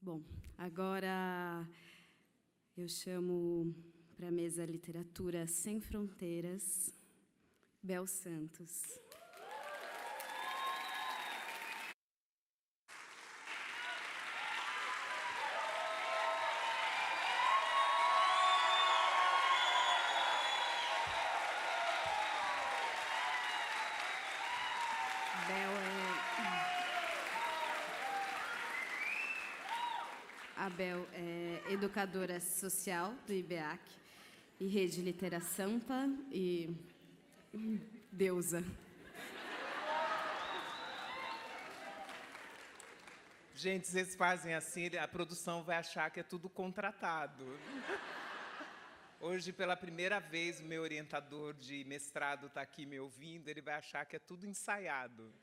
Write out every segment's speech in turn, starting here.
Bom, agora eu chamo para a mesa Literatura Sem Fronteiras, Bel Santos. A Bel é educadora social do IBEAC e Rede Litera Sampa e deusa. Gente, vocês fazem assim, a produção vai achar que é tudo contratado. Hoje, pela primeira vez, o meu orientador de mestrado está aqui me ouvindo, ele vai achar que é tudo ensaiado.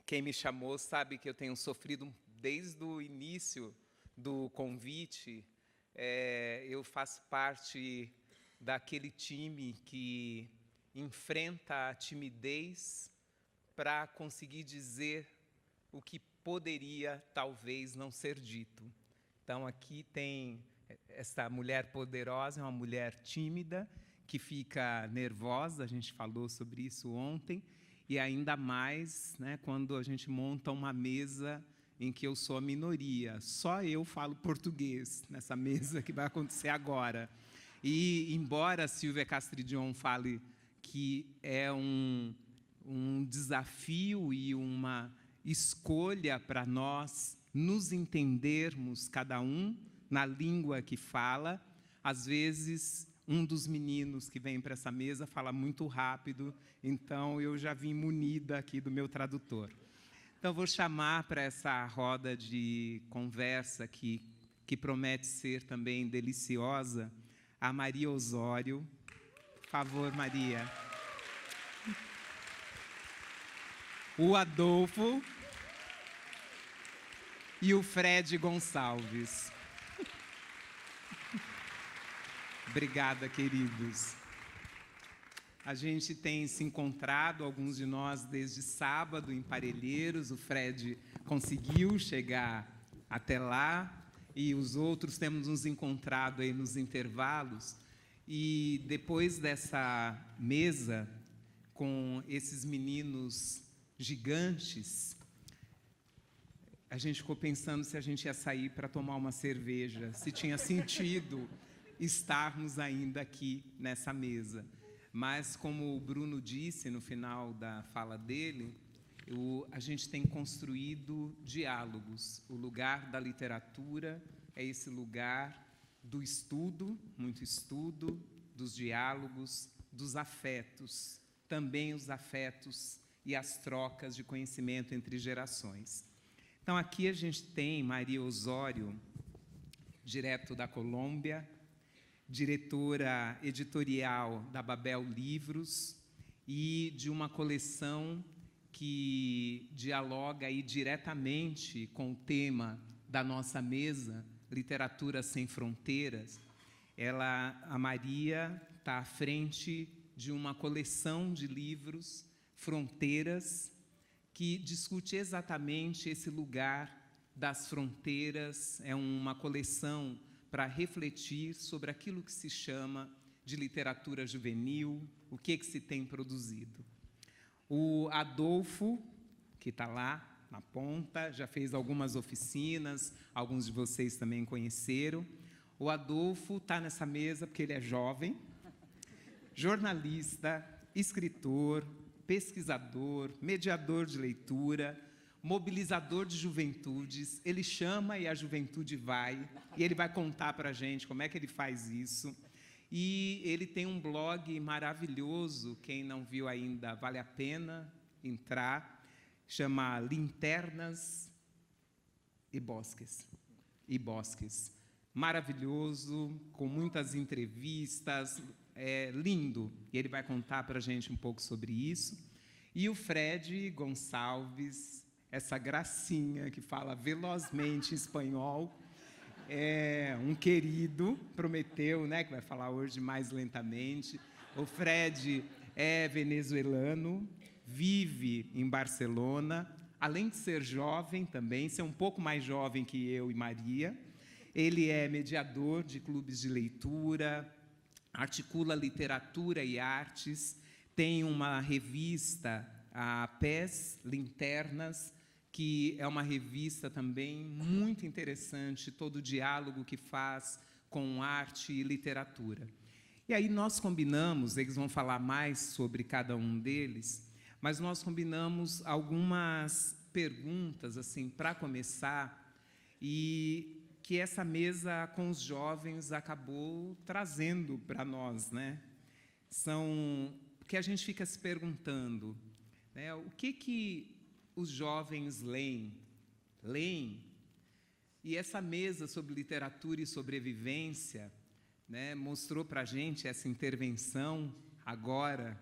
Quem me chamou sabe que eu tenho sofrido desde o início do convite. Eu faço parte daquele time que enfrenta a timidez para conseguir dizer o que poderia, talvez, não ser dito. Então, aqui tem essa mulher poderosa, é uma mulher tímida, que fica nervosa, a gente falou sobre isso ontem, e ainda mais, né, quando a gente monta uma mesa em que eu sou a minoria. Só eu falo português nessa mesa que vai acontecer agora. E, embora a Silvia Castridion fale que é um desafio e uma escolha para nós nos entendermos, cada um, na língua que fala, às vezes um dos meninos que vem para essa mesa fala muito rápido, então eu já vim munida aqui do meu tradutor. Então, vou chamar para essa roda de conversa que promete ser também deliciosa, a Maria Osório. Por favor, Maria. O Adolfo e o Fred Gonçalves. Obrigada, queridos. A gente tem se encontrado, alguns de nós, desde sábado, em Parelheiros. O Fred conseguiu chegar até lá e os outros temos nos encontrado aí nos intervalos. E depois dessa mesa, com esses meninos gigantes, a gente ficou pensando se a gente ia sair para tomar uma cerveja, se tinha sentido estarmos ainda aqui nessa mesa. Mas, como o Bruno disse no final da fala dele, a gente tem construído diálogos. O lugar da literatura é esse lugar do estudo, muito estudo, dos diálogos, dos afetos, também os afetos e as trocas de conhecimento entre gerações. Então, aqui a gente tem Maria Osório, direto da Colômbia, diretora editorial da Babel Livros e de uma coleção que dialoga aí diretamente com o tema da nossa mesa, Literatura Sem Fronteiras. A Maria está à frente de uma coleção de livros, Fronteiras, que discute exatamente esse lugar das fronteiras. É uma coleção para refletir sobre aquilo que se chama de literatura juvenil, o que se tem produzido. O Adolfo, que está lá na ponta, já fez algumas oficinas, alguns de vocês também conheceram. O Adolfo está nessa mesa porque ele é jovem, jornalista, escritor, pesquisador, mediador de leitura, mobilizador de juventudes. Ele chama e a juventude vai, e ele vai contar para a gente como é que ele faz isso. E ele tem um blog maravilhoso, quem não viu ainda, vale a pena entrar, chama Linternas e Bosques. Maravilhoso, com muitas entrevistas, é lindo. E ele vai contar para a gente um pouco sobre isso. E o Fred Gonçalves, essa gracinha que fala velozmente espanhol, é um querido, prometeu, né, que vai falar hoje mais lentamente. O Fred é venezuelano, vive em Barcelona, além de ser jovem também, ser um pouco mais jovem que eu e Maria, ele é mediador de clubes de leitura, articula literatura e artes, tem uma revista, a Pés Linternas, que é uma revista também muito interessante, todo o diálogo que faz com arte e literatura. E aí nós combinamos, eles vão falar mais sobre cada um deles, mas nós combinamos algumas perguntas, assim, para começar, e que essa mesa com os jovens acabou trazendo para nós, né? São que a gente fica se perguntando, né, o que os jovens leem? E essa mesa sobre literatura e sobrevivência, né, mostrou para a gente essa intervenção agora.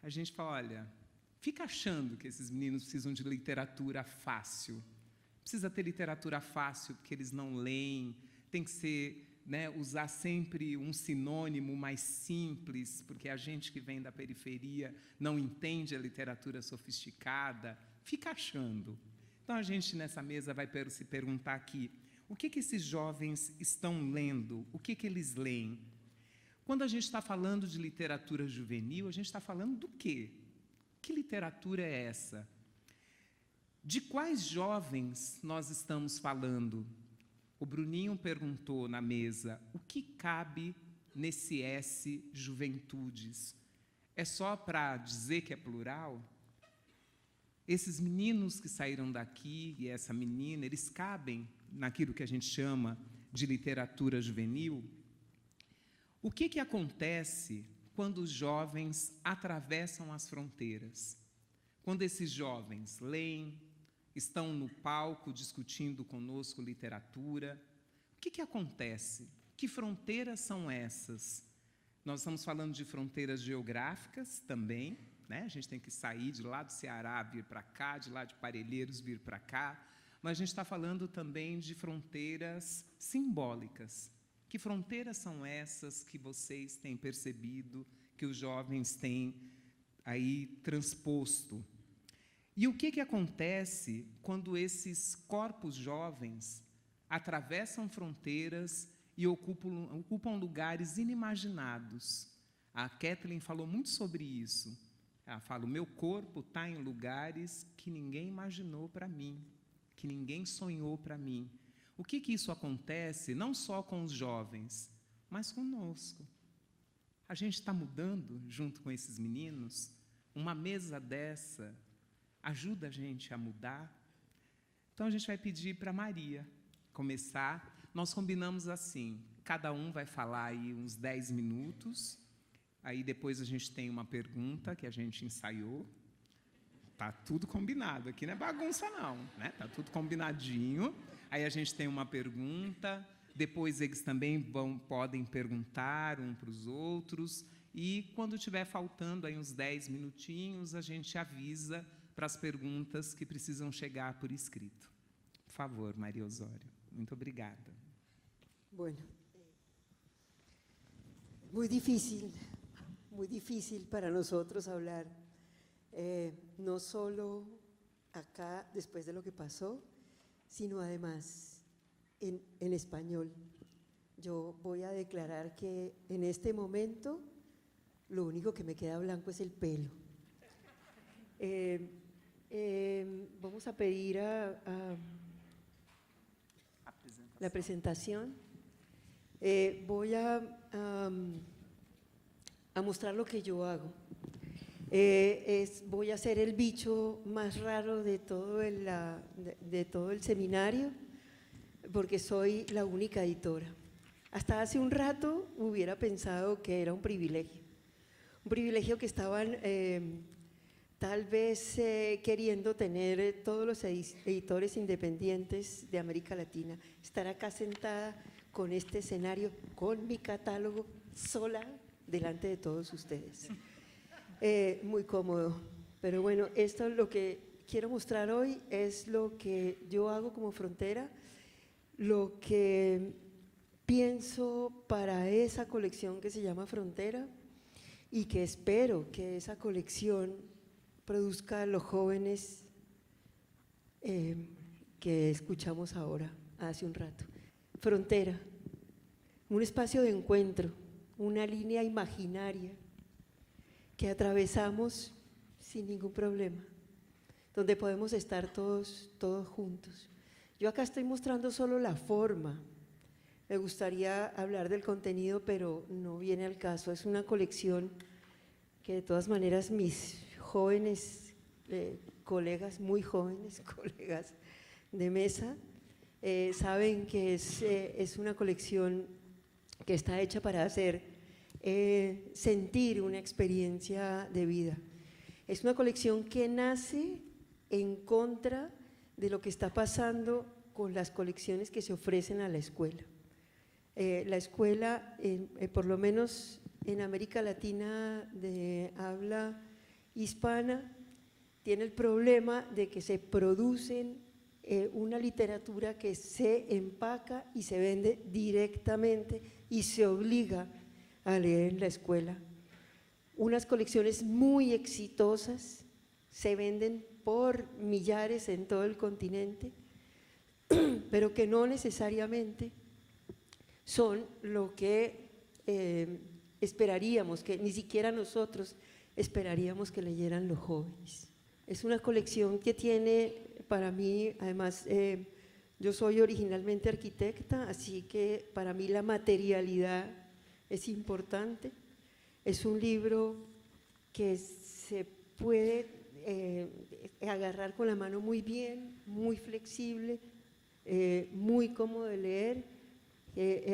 A gente fala, olha, fica achando que esses meninos precisam de literatura fácil. Precisa ter literatura fácil, porque eles não leem, tem que ser, né, usar sempre um sinônimo mais simples, porque a gente que vem da periferia não entende a literatura sofisticada, fica achando. Então, a gente, nessa mesa, vai se perguntar aqui, o que esses jovens estão lendo? O que eles leem? Quando a gente está falando de literatura juvenil, a gente está falando do quê? Que literatura é essa? De quais jovens nós estamos falando? O Bruninho perguntou na mesa, o que cabe nesse S Juventudes? É só para dizer que é plural? Esses meninos que saíram daqui, e essa menina, eles cabem naquilo que a gente chama de literatura juvenil? O que acontece quando os jovens atravessam as fronteiras? Quando esses jovens leem, estão no palco discutindo conosco literatura, o que acontece? Que fronteiras são essas? Nós estamos falando de fronteiras geográficas também, né? A gente tem que sair de lá do Ceará, vir para cá, de lá de Parelheiros, vir para cá, mas a gente está falando também de fronteiras simbólicas. Que fronteiras são essas que vocês têm percebido, que os jovens têm aí transposto? E o que acontece quando esses corpos jovens atravessam fronteiras e ocupam lugares inimaginados? A Kathleen falou muito sobre isso. Ela fala, o meu corpo está em lugares que ninguém imaginou para mim, que ninguém sonhou para mim. O que isso acontece não só com os jovens, mas conosco? A gente está mudando junto com esses meninos? Uma mesa dessa ajuda a gente a mudar? Então, a gente vai pedir para Maria começar. Nós combinamos assim, cada um vai falar aí uns 10 minutos, aí depois a gente tem uma pergunta que a gente ensaiou. Está tudo combinado, aqui não é bagunça não, né? Está tudo combinadinho. Aí a gente tem uma pergunta, depois eles também podem perguntar um para os outros, e quando estiver faltando aí uns 10 minutinhos, a gente avisa para as perguntas que precisam chegar por escrito. Por favor, Maria Osório. Muito obrigada. Bueno, muy difícil para nosotros hablar, no solo acá, después de lo que pasó, sino además en español. Yo voy a declarar que en este momento lo único que me queda blanco es el pelo. Vamos a pedir la presentación. Voy a mostrar lo que yo hago. Voy a ser el bicho más raro de todo el seminario, porque soy la única editora. Hasta hace un rato hubiera pensado que era un privilegio que estaban tal vez queriendo tener todos los editores independientes de América Latina. Estar acá sentada con este escenario, con mi catálogo, sola, delante de todos ustedes. Muy cómodo. Pero bueno, esto es lo que quiero mostrar hoy, es lo que yo hago como Frontera, lo que pienso para esa colección que se llama Frontera, y que espero que esa colección produzca a los jóvenes que escuchamos ahora, hace un rato. Frontera, un espacio de encuentro, una línea imaginaria que atravesamos sin ningún problema, donde podemos estar todos juntos. Yo acá estoy mostrando solo la forma, me gustaría hablar del contenido, pero no viene al caso. Es una colección que de todas maneras mis jóvenes colegas, muy jóvenes colegas de mesa, saben que es una colección que está hecha para hacer sentir una experiencia de vida. Es una colección que nace en contra de lo que está pasando con las colecciones que se ofrecen a la escuela. La escuela, por lo menos en América Latina de habla hispana, tiene el problema de que se producen una literatura que se empaca y se vende directamente y se obliga a leer en la escuela. Unas colecciones muy exitosas se venden por millares en todo el continente, pero que no necesariamente son lo que esperaríamos, que ni siquiera nosotros esperaríamos que leyeran los jóvenes. Es una colección que tiene, para mí, además, yo soy originalmente arquitecta, así que para mí la materialidad es importante. Es un libro que se puede agarrar con la mano muy bien, muy flexible, muy cómodo de leer.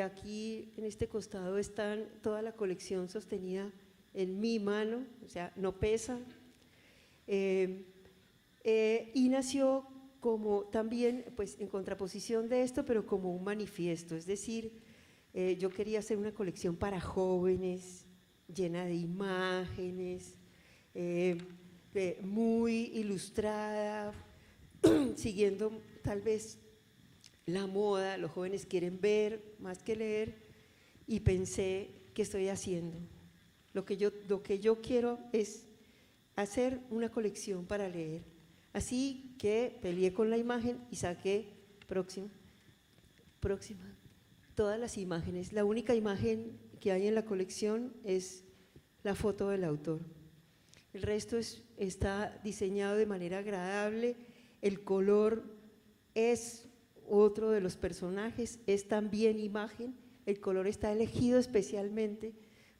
Aquí en este costado está toda la colección sostenida en mi mano, o sea, no pesa. Y nació como también, pues en contraposición de esto, pero como un manifiesto, es decir, yo quería hacer una colección para jóvenes, llena de imágenes, muy ilustrada, siguiendo tal vez la moda. Los jóvenes quieren ver más que leer, y pensé, ¿qué estoy haciendo? Lo que yo quiero es hacer una colección para leer. Así que peleé con la imagen y saqué próxima, todas las imágenes. La única imagen que hay en la colección es la foto del autor. El resto está diseñado de manera agradable, el color es otro de los personajes, es también imagen, el color está elegido especialmente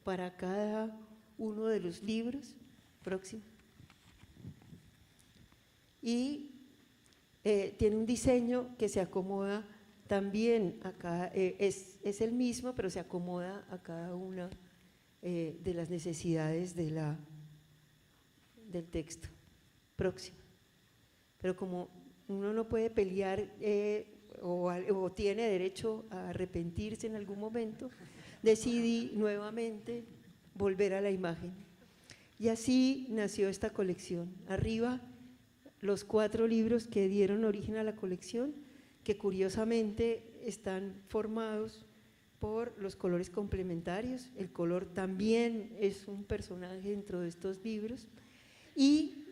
para cada uno de los libros. Próximo. Y tiene un diseño que se acomoda también acá, es el mismo, pero se acomoda a cada una de las necesidades del texto. Próximo. Pero como uno no puede pelear o tiene derecho a arrepentirse en algún momento, decidí nuevamente volver a la imagen. Y así nació esta colección. Arriba, los 4 libros que dieron origen a la colección, que curiosamente están formados por los colores complementarios. El color también es un personaje dentro de estos libros, y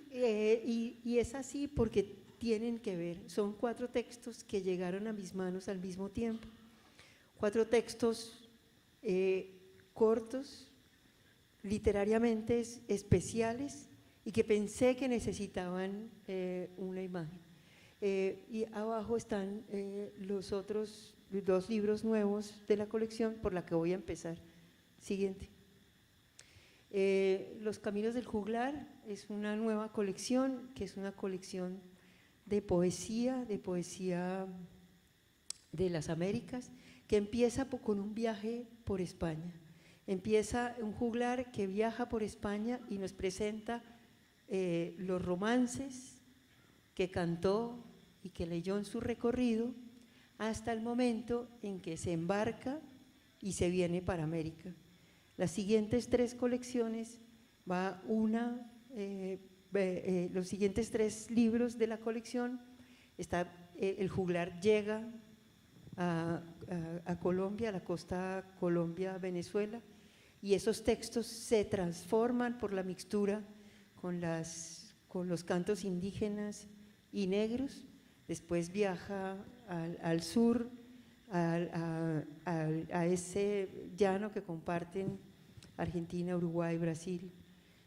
es así porque tienen que ver. Son 4 textos que llegaron a mis manos al mismo tiempo, 4 textos cortos, literariamente especiales, y que pensé que necesitaban una imagen. Y abajo están los otros 2 libros nuevos de la colección por la que voy a empezar. Siguiente. Los Caminos del Juglar es una nueva colección, que es una colección de poesía de las Américas, que empieza con un viaje por España. Empieza un juglar que viaja por España y nos presenta los romances que cantó y que leyó en su recorrido hasta el momento en que se embarca y se viene para América. Las siguientes 3 colecciones los siguientes 3 libros de la colección está el juglar llega a Colombia, a la costa Colombia-Venezuela, y esos textos se transforman por la mixtura con los cantos indígenas y negros después viaja al sur, a ese llano que comparten Argentina, Uruguay, Brasil,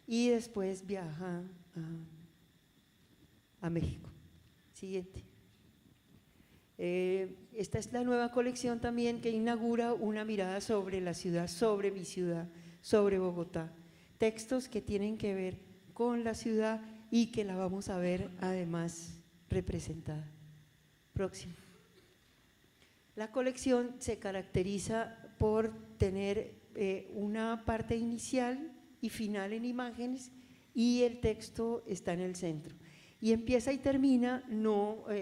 y después viaja a México. Siguiente. Esta es la nueva colección también que inaugura una mirada sobre la ciudad, sobre mi ciudad, sobre Bogotá. Textos que tienen que ver con la ciudad y que la vamos a ver además representada. Próximo. La colección se caracteriza por tener una parte inicial y final en imágenes y el texto está en el centro. Y empieza y termina,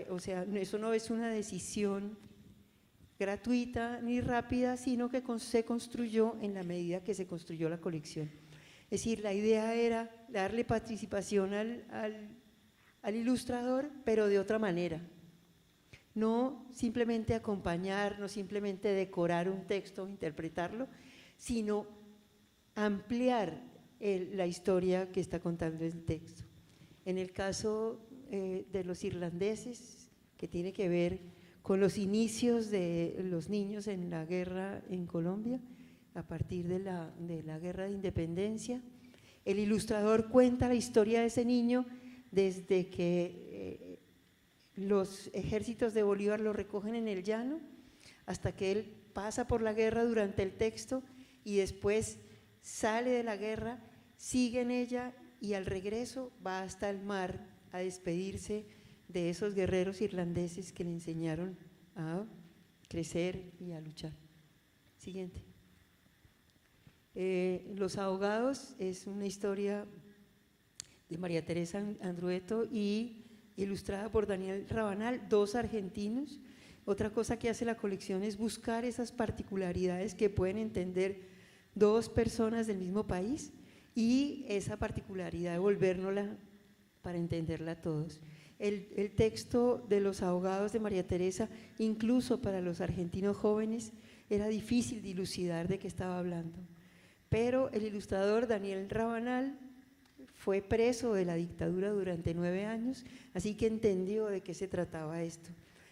o sea, eso no es una decisión gratuita ni rápida, sino que se construyó en la medida que se construyó la colección. Es decir, la idea era darle participación al ilustrador, pero de otra manera. No simplemente acompañar, no simplemente decorar un texto, interpretarlo, sino ampliar la historia que está contando el texto. En el caso de los irlandeses, que tiene que ver con los inicios de los niños en la guerra en Colombia, a partir de la guerra de independencia, el ilustrador cuenta la historia de ese niño desde que los ejércitos de Bolívar lo recogen en el llano, hasta que él pasa por la guerra durante el texto y después sale de la guerra, sigue en ella y al regreso va hasta el mar a despedirse de esos guerreros irlandeses que le enseñaron a crecer y a luchar. Siguiente. Los ahogados es una historia de María Teresa Andrueto y ilustrada por Daniel Rabanal, dos argentinos. Otra cosa que hace la colección es buscar esas particularidades que pueden entender dos personas del mismo país y esa particularidad devolvérnosla para entenderla todos. El texto de Los ahogados de María Teresa, incluso para los argentinos jóvenes, era difícil dilucidar de qué estaba hablando. Pero el ilustrador Daniel Rabanal fue preso de la dictadura durante 9 años, así que entendió de qué se trataba esto.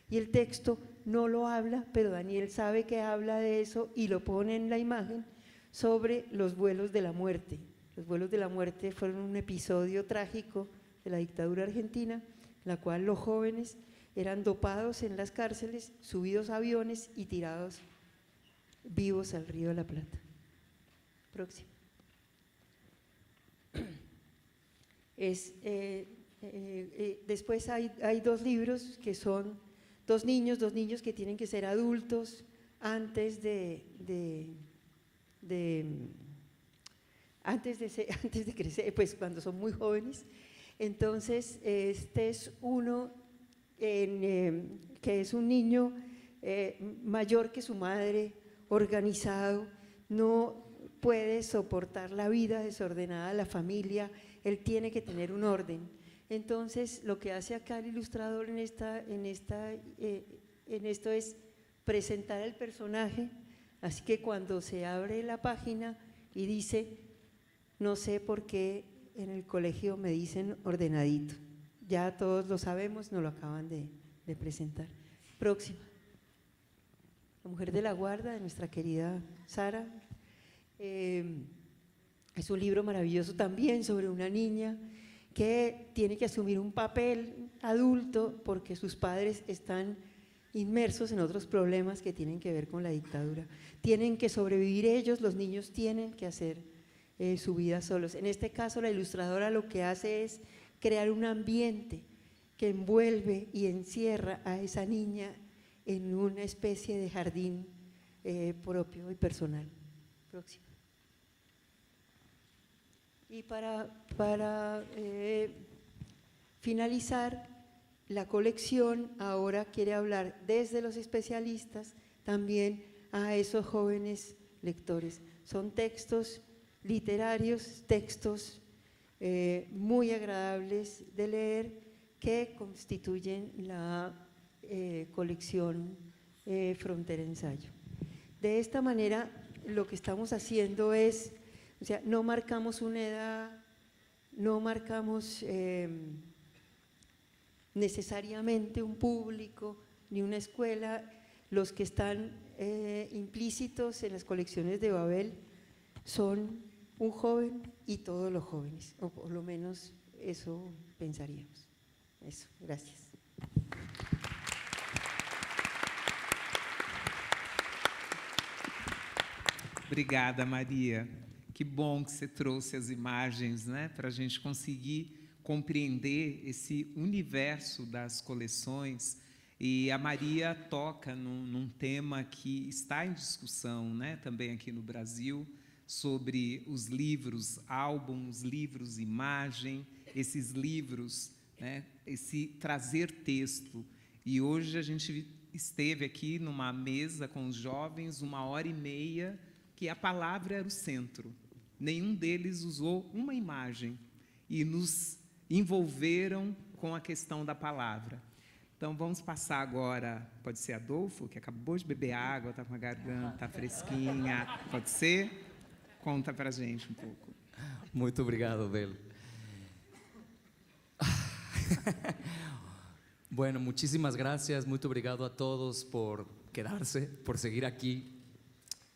Y el texto no lo habla, pero Daniel sabe que habla de eso y lo pone en la imagen sobre los vuelos de la muerte. Los vuelos de la muerte fueron un episodio trágico de la dictadura argentina, en la cual los jóvenes eran dopados en las cárceles, subidos a aviones y tirados vivos al Río de la Plata. Próximo. Después hay dos libros que son dos niños que tienen que ser adultos antes de crecer, pues cuando son muy jóvenes. Entonces, este es uno que es un niño mayor que su madre, organizado, no puede soportar la vida desordenada, la familia, él tiene que tener un orden. Entonces, lo que hace acá el ilustrador en esto es presentar el personaje, así que cuando se abre la página y dice, no sé por qué en el colegio me dicen ordenadito, ya todos lo sabemos, nos lo acaban de presentar. Próxima. La mujer de la guarda, de nuestra querida Sara. Es un libro maravilloso también sobre una niña que tiene que asumir un papel adulto porque sus padres están inmersos en otros problemas que tienen que ver con la dictadura. Tienen que sobrevivir ellos, los niños tienen que hacer su vida solos. En este caso, la ilustradora lo que hace es crear un ambiente que envuelve y encierra a esa niña en una especie de jardín propio y personal. Próximo. Y para finalizar, la colección ahora quiere hablar desde los especialistas también a esos jóvenes lectores. Son textos literarios, textos muy agradables de leer que constituyen la colección Frontera Ensayo. De esta manera, lo que estamos haciendo es, o sea, no marcamos una edad, no necesariamente un público ni una escuela. Los que están implícitos en las colecciones de Babel son un joven y todos los jóvenes, o por lo menos eso pensaríamos. Eso, gracias. Obrigada, Maria. Que bom que você trouxe as imagens, né, para a gente conseguir compreender esse universo das coleções. E a Maria toca num tema que está em discussão, né, também aqui no Brasil, sobre os livros, álbuns, livros, imagem, esses livros, né, esse trazer texto. E hoje a gente esteve aqui numa mesa com os jovens 1h30, que a palavra era o centro. Nenhum deles usou uma imagem e nos envolveram com a questão da palavra. Então, vamos passar agora, pode ser Adolfo, que acabou de beber água, está com a garganta fresquinha, pode ser? Conta para a gente um pouco. Muito obrigado, Bel. Bueno, muchísimas gracias, muito obrigado a todos por quedarse, por seguir aquí.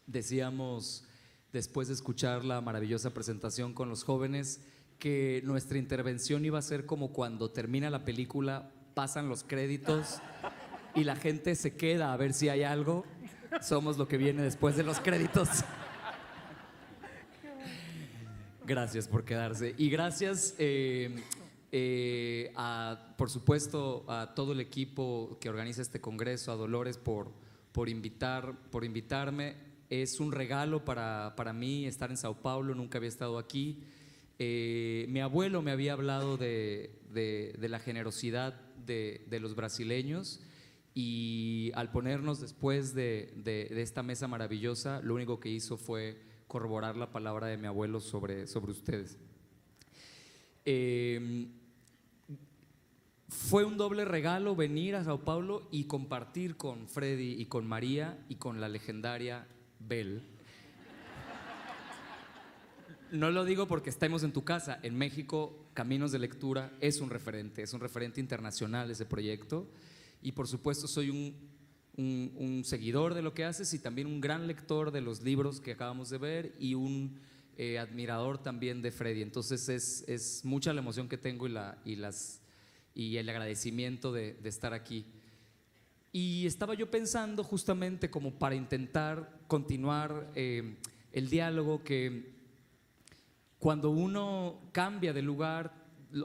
Decíamos, después de escuchar la maravillosa presentación con los jóvenes, que nuestra intervención iba a ser como cuando termina la película, pasan los créditos y la gente se queda a ver si hay algo. Somos lo que viene después de los créditos. Gracias por quedarse. Y gracias, por supuesto, a todo el equipo que organiza este congreso, a Dolores por invitarme. Es un regalo para mí estar en Sao Paulo, nunca había estado aquí. Mi abuelo me había hablado de la generosidad de los brasileños, y al ponernos después de esta mesa maravillosa, lo único que hizo fue corroborar la palabra de mi abuelo sobre ustedes. Fue un doble regalo venir a Sao Paulo y compartir con Freddy y con María y con la legendaria Bel. No lo digo porque estemos en tu casa. En México, Caminos de Lectura es un referente internacional ese proyecto, y por supuesto soy un seguidor de lo que haces y también un gran lector de los libros que acabamos de ver y un admirador también de Freddy. Entonces es mucha la emoción que tengo y el agradecimiento de estar aquí. Y estaba yo pensando justamente como para intentar continuar el diálogo, que cuando uno cambia de lugar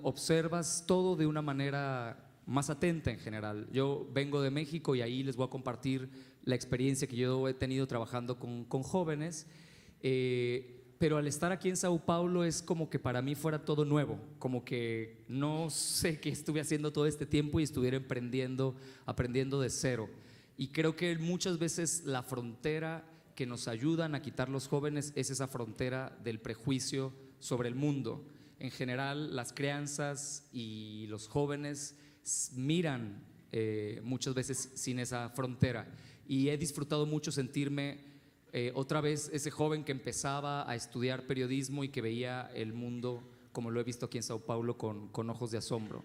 observas todo de una manera más atenta en general. Yo vengo de México y ahí les voy a compartir la experiencia que yo he tenido trabajando con jóvenes, pero al estar aquí en Sao Paulo es como que para mí fuera todo nuevo, como que no sé qué estuve haciendo todo este tiempo y estuviera aprendiendo de cero. Y creo que muchas veces la frontera que nos ayudan a quitar los jóvenes es esa frontera del prejuicio sobre el mundo. En general, las crianzas y los jóvenes miran muchas veces sin esa frontera, y he disfrutado mucho sentirme otra vez ese joven que empezaba a estudiar periodismo y que veía el mundo como lo he visto aquí en Sao Paulo con ojos de asombro.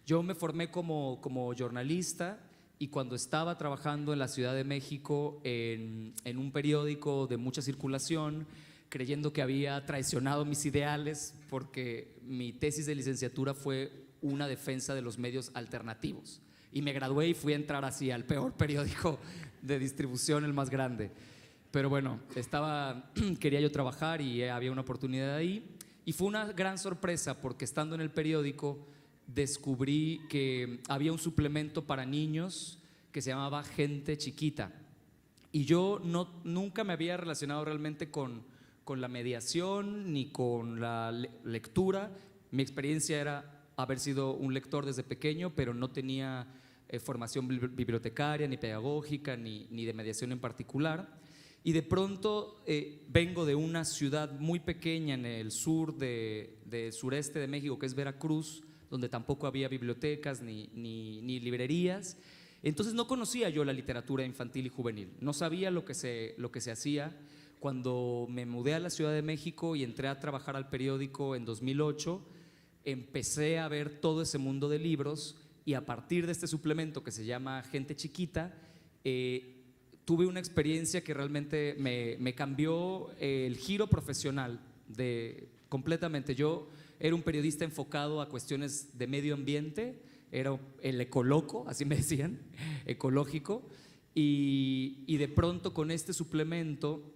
Yo me formé como jornalista, y cuando estaba trabajando en la Ciudad de México en un periódico de mucha circulación, creyendo que había traicionado mis ideales, porque mi tesis de licenciatura fue una defensa de los medios alternativos, y me gradué y fui a entrar así al peor periódico de distribución, el más grande. Pero bueno, quería yo trabajar y había una oportunidad ahí, y fue una gran sorpresa porque estando en el periódico descubrí que había un suplemento para niños que se llamaba Gente Chiquita, y yo nunca me había relacionado realmente con la mediación ni con la lectura. Mi experiencia era haber sido un lector desde pequeño, pero no tenía formación bibliotecaria, ni pedagógica, ni de mediación en particular. Y de pronto vengo de una ciudad muy pequeña en el sur del sureste de México, que es Veracruz, donde tampoco había bibliotecas ni librerías. Entonces no conocía yo la literatura infantil y juvenil, no sabía lo que se hacía. Cuando me mudé a la Ciudad de México y entré a trabajar al periódico en 2008, empecé a ver todo ese mundo de libros y a partir de este suplemento que se llama Gente Chiquita, tuve una experiencia que realmente me cambió el giro profesional completamente. Yo era un periodista enfocado a cuestiones de medio ambiente, era el ecoloco, así me decían, ecológico, y de pronto con este suplemento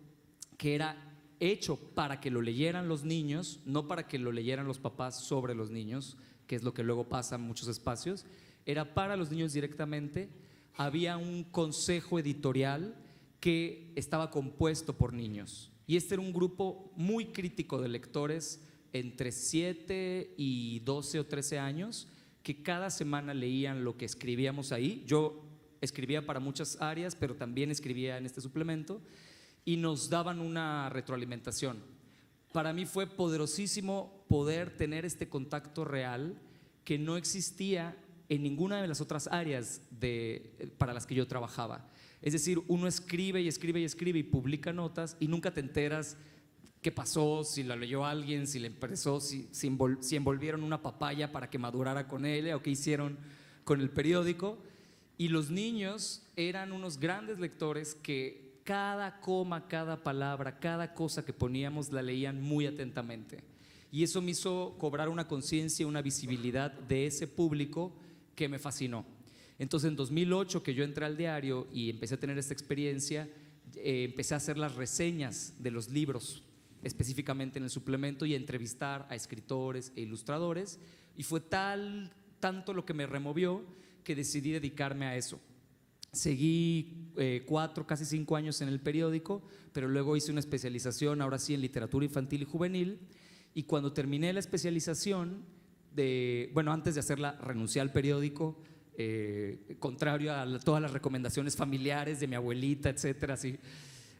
que era hecho para que lo leyeran los niños, no para que lo leyeran los papás sobre los niños, que es lo que luego pasa en muchos espacios, era para los niños directamente. Había un consejo editorial que estaba compuesto por niños, y este era un grupo muy crítico de lectores entre 7 y 12 o 13 años, que cada semana leían lo que escribíamos ahí. Yo escribía para muchas áreas, pero también escribía en este suplemento, y nos daban una retroalimentación. Para mí fue poderosísimo poder tener este contacto real que no existía en ninguna de las otras áreas para las que yo trabajaba. Es decir, uno escribe y escribe y escribe y publica notas y nunca te enteras qué pasó, si la leyó alguien, si le interesó, si envolvieron una papaya para que madurara con ella o qué hicieron con el periódico. Y los niños eran unos grandes lectores que cada coma, cada palabra, cada cosa que poníamos la leían muy atentamente. Y eso me hizo cobrar una conciencia, una visibilidad de ese público que me fascinó. Entonces en 2008 que yo entré al diario y empecé a tener esta experiencia, empecé a hacer las reseñas de los libros, específicamente en el suplemento, y a entrevistar a escritores e ilustradores, y fue tanto lo que me removió que decidí dedicarme a eso. Seguí 4, casi 5 años en el periódico, pero luego hice una especialización, ahora sí, en literatura infantil y juvenil, y cuando terminé la especialización, antes de hacerla, renuncié al periódico, contrario a todas las recomendaciones familiares de mi abuelita, etcétera, así.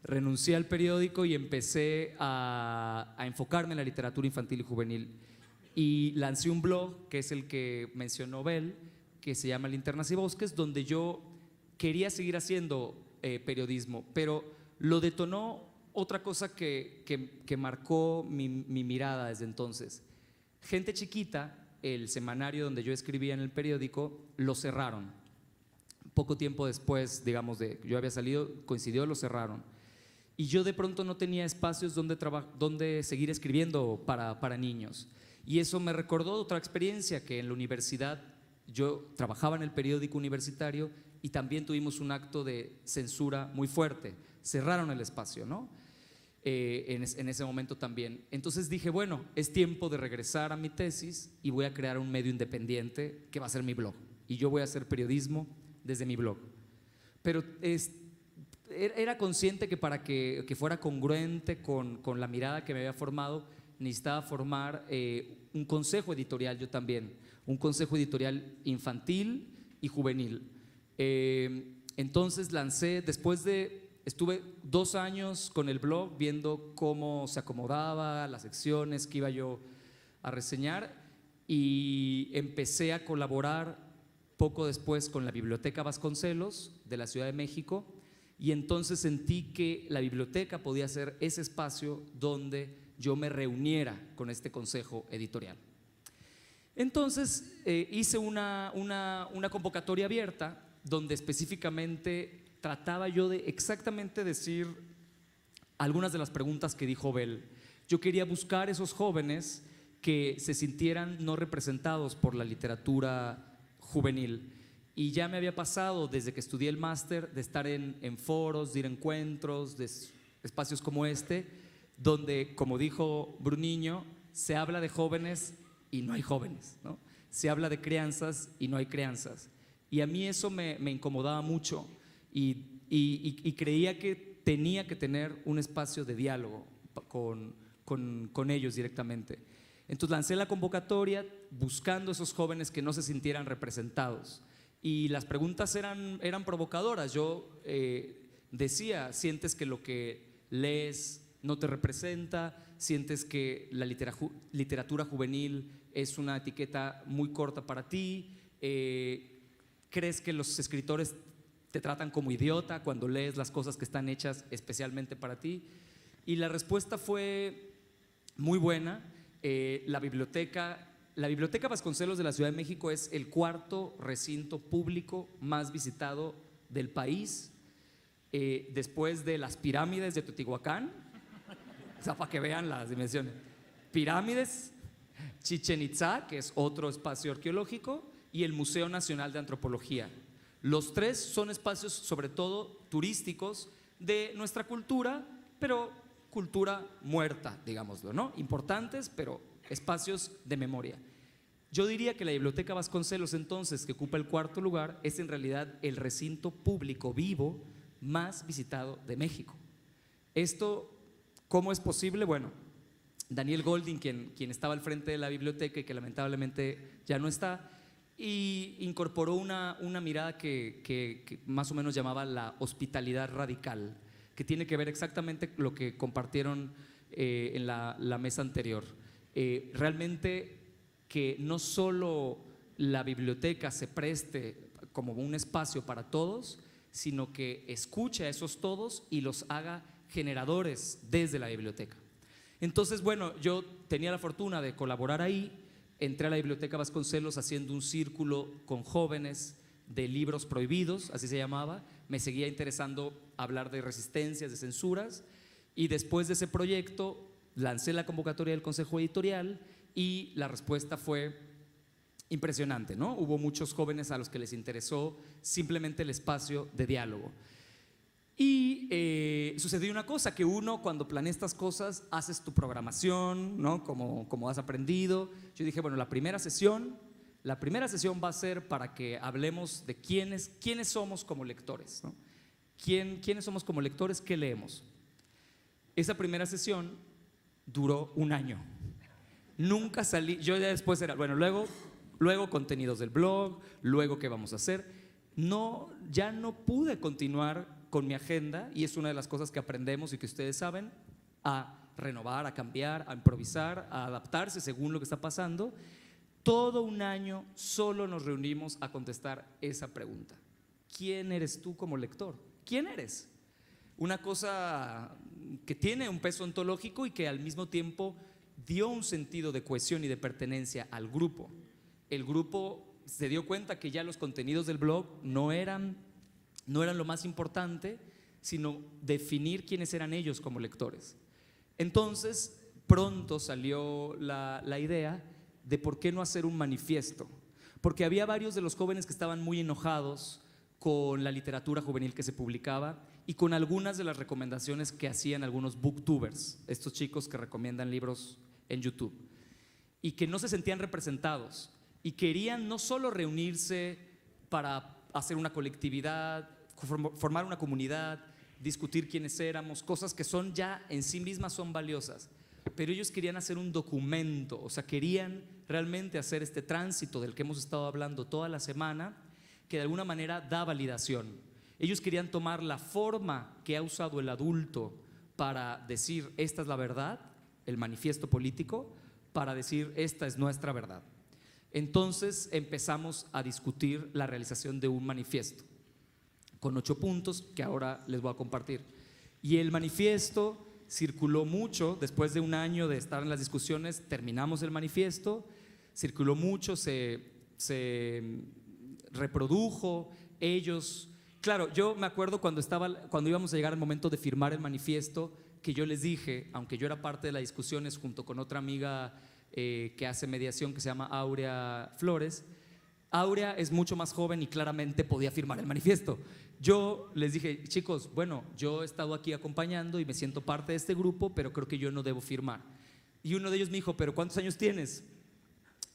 Renuncié al periódico y empecé a enfocarme en la literatura infantil y juvenil, y lancé un blog que es el que mencionó Bel, que se llama Linternas y Bosques, donde yo quería seguir haciendo periodismo, pero lo detonó otra cosa que marcó mi mirada desde entonces. Gente Chiquita, el semanario donde yo escribía en el periódico, lo cerraron. Poco tiempo después, digamos, yo había salido, coincidió, lo cerraron. Y yo de pronto no tenía espacios donde seguir escribiendo para niños. Y eso me recordó otra experiencia, que en la universidad yo trabajaba en el periódico universitario y también tuvimos un acto de censura muy fuerte. Cerraron el espacio, ¿no? En ese momento también. Entonces dije, bueno, es tiempo de regresar a mi tesis y voy a crear un medio independiente que va a ser mi blog. Y yo voy a hacer periodismo desde mi blog. Pero era consciente que para que fuera congruente con la mirada que me había formado, necesitaba formar un consejo editorial yo también, un consejo editorial infantil y juvenil. Entonces estuve 2 años con el blog viendo cómo se acomodaba las secciones que iba yo a reseñar, y empecé a colaborar poco después con la Biblioteca Vasconcelos de la Ciudad de México, y entonces sentí que la biblioteca podía ser ese espacio donde yo me reuniera con este consejo editorial. Entonces hice una convocatoria abierta donde específicamente trataba yo de exactamente decir algunas de las preguntas que dijo Bel. Yo quería buscar esos jóvenes que se sintieran no representados por la literatura juvenil. Y ya me había pasado desde que estudié el máster de estar en foros, de ir a encuentros, de espacios como este, donde, como dijo Bruniño, se habla de jóvenes y no hay jóvenes, ¿no? Se habla de crianzas y no hay crianzas. Y a mí eso me incomodaba mucho, y creía que tenía que tener un espacio de diálogo con ellos directamente. Entonces lancé la convocatoria buscando esos jóvenes que no se sintieran representados, y las preguntas eran provocadoras. Yo decía, ¿sientes que lo que lees no te representa? ¿Sientes que la literatura juvenil es una etiqueta muy corta para ti? ¿Crees que los escritores te tratan como idiota cuando lees las cosas que están hechas especialmente para ti? Y la respuesta fue muy buena. La biblioteca La Biblioteca Vasconcelos de la Ciudad de México es el cuarto recinto público más visitado del país, después de las pirámides de Teotihuacán, o sea, para que vean las dimensiones. Pirámides, Chichén Itzá, que es otro espacio arqueológico, y el Museo Nacional de Antropología. Los tres son espacios, sobre todo turísticos, de nuestra cultura, pero cultura muerta, digámoslo, ¿no? Importantes, pero espacios de memoria. Yo diría que la Biblioteca Vasconcelos, entonces, que ocupa el cuarto lugar, es en realidad el recinto público vivo más visitado de México. Esto, ¿cómo es posible? Bueno, Daniel Goldin, quien estaba al frente de la biblioteca y que lamentablemente ya no está, y incorporó una mirada que más o menos llamaba la hospitalidad radical, que tiene que ver exactamente lo que compartieron en la mesa anterior. Realmente que no solo la biblioteca se preste como un espacio para todos, sino que escuche a esos todos y los haga generadores desde la biblioteca. Entonces, bueno, yo tenía la fortuna de colaborar ahí. Entré a la Biblioteca Vasconcelos haciendo un círculo con jóvenes de libros prohibidos, así se llamaba. Me seguía interesando hablar de resistencias, de censuras, y después de ese proyecto lancé la convocatoria del Consejo Editorial y la respuesta fue impresionante, ¿no? Hubo muchos jóvenes a los que les interesó simplemente el espacio de diálogo. Y sucedió una cosa, que uno cuando planea estas cosas haces tu programación, ¿no? Como has aprendido. Yo dije, bueno, la primera sesión va a ser para que hablemos de quiénes somos como lectores, ¿no? ¿Quiénes somos como lectores? ¿Qué leemos? Esa primera sesión duró un año. Nunca salí, yo ya después era, bueno, luego contenidos del blog, luego qué vamos a hacer. No, ya no pude continuar con mi agenda, y es una de las cosas que aprendemos y que ustedes saben, a renovar, a cambiar, a improvisar, a adaptarse según lo que está pasando. Todo un año solo nos reunimos a contestar esa pregunta: ¿quién eres tú como lector? ¿Quién eres? Una cosa que tiene un peso ontológico y que al mismo tiempo dio un sentido de cohesión y de pertenencia al grupo. El grupo se dio cuenta que ya los contenidos del blog no eran lo más importante, sino definir quiénes eran ellos como lectores. Entonces, pronto salió la idea de por qué no hacer un manifiesto, porque había varios de los jóvenes que estaban muy enojados con la literatura juvenil que se publicaba y con algunas de las recomendaciones que hacían algunos booktubers, estos chicos que recomiendan libros en YouTube, y que no se sentían representados y querían no solo reunirse para hacer una colectividad, formar una comunidad, discutir quiénes éramos, cosas que son ya en sí mismas son valiosas, pero ellos querían hacer un documento, o sea, querían realmente hacer este tránsito del que hemos estado hablando toda la semana, que de alguna manera da validación. Ellos querían tomar la forma que ha usado el adulto para decir esta es la verdad, el manifiesto político, para decir esta es nuestra verdad. Entonces empezamos a discutir la realización de un manifiesto con 8 puntos que ahora les voy a compartir. Y el manifiesto circuló mucho. Después de un año de estar en las discusiones, terminamos el manifiesto, circuló mucho, se reprodujo. Ellos, claro, yo me acuerdo cuando íbamos a llegar al momento de firmar el manifiesto, que yo les dije, aunque yo era parte de las discusiones junto con otra amiga que hace mediación, que se llama Aurea Flores. Aurea es mucho más joven y claramente podía firmar el manifiesto. Yo les dije, chicos, bueno, yo he estado aquí acompañando y me siento parte de este grupo, pero creo que yo no debo firmar. Y uno de ellos me dijo, ¿pero cuántos años tienes?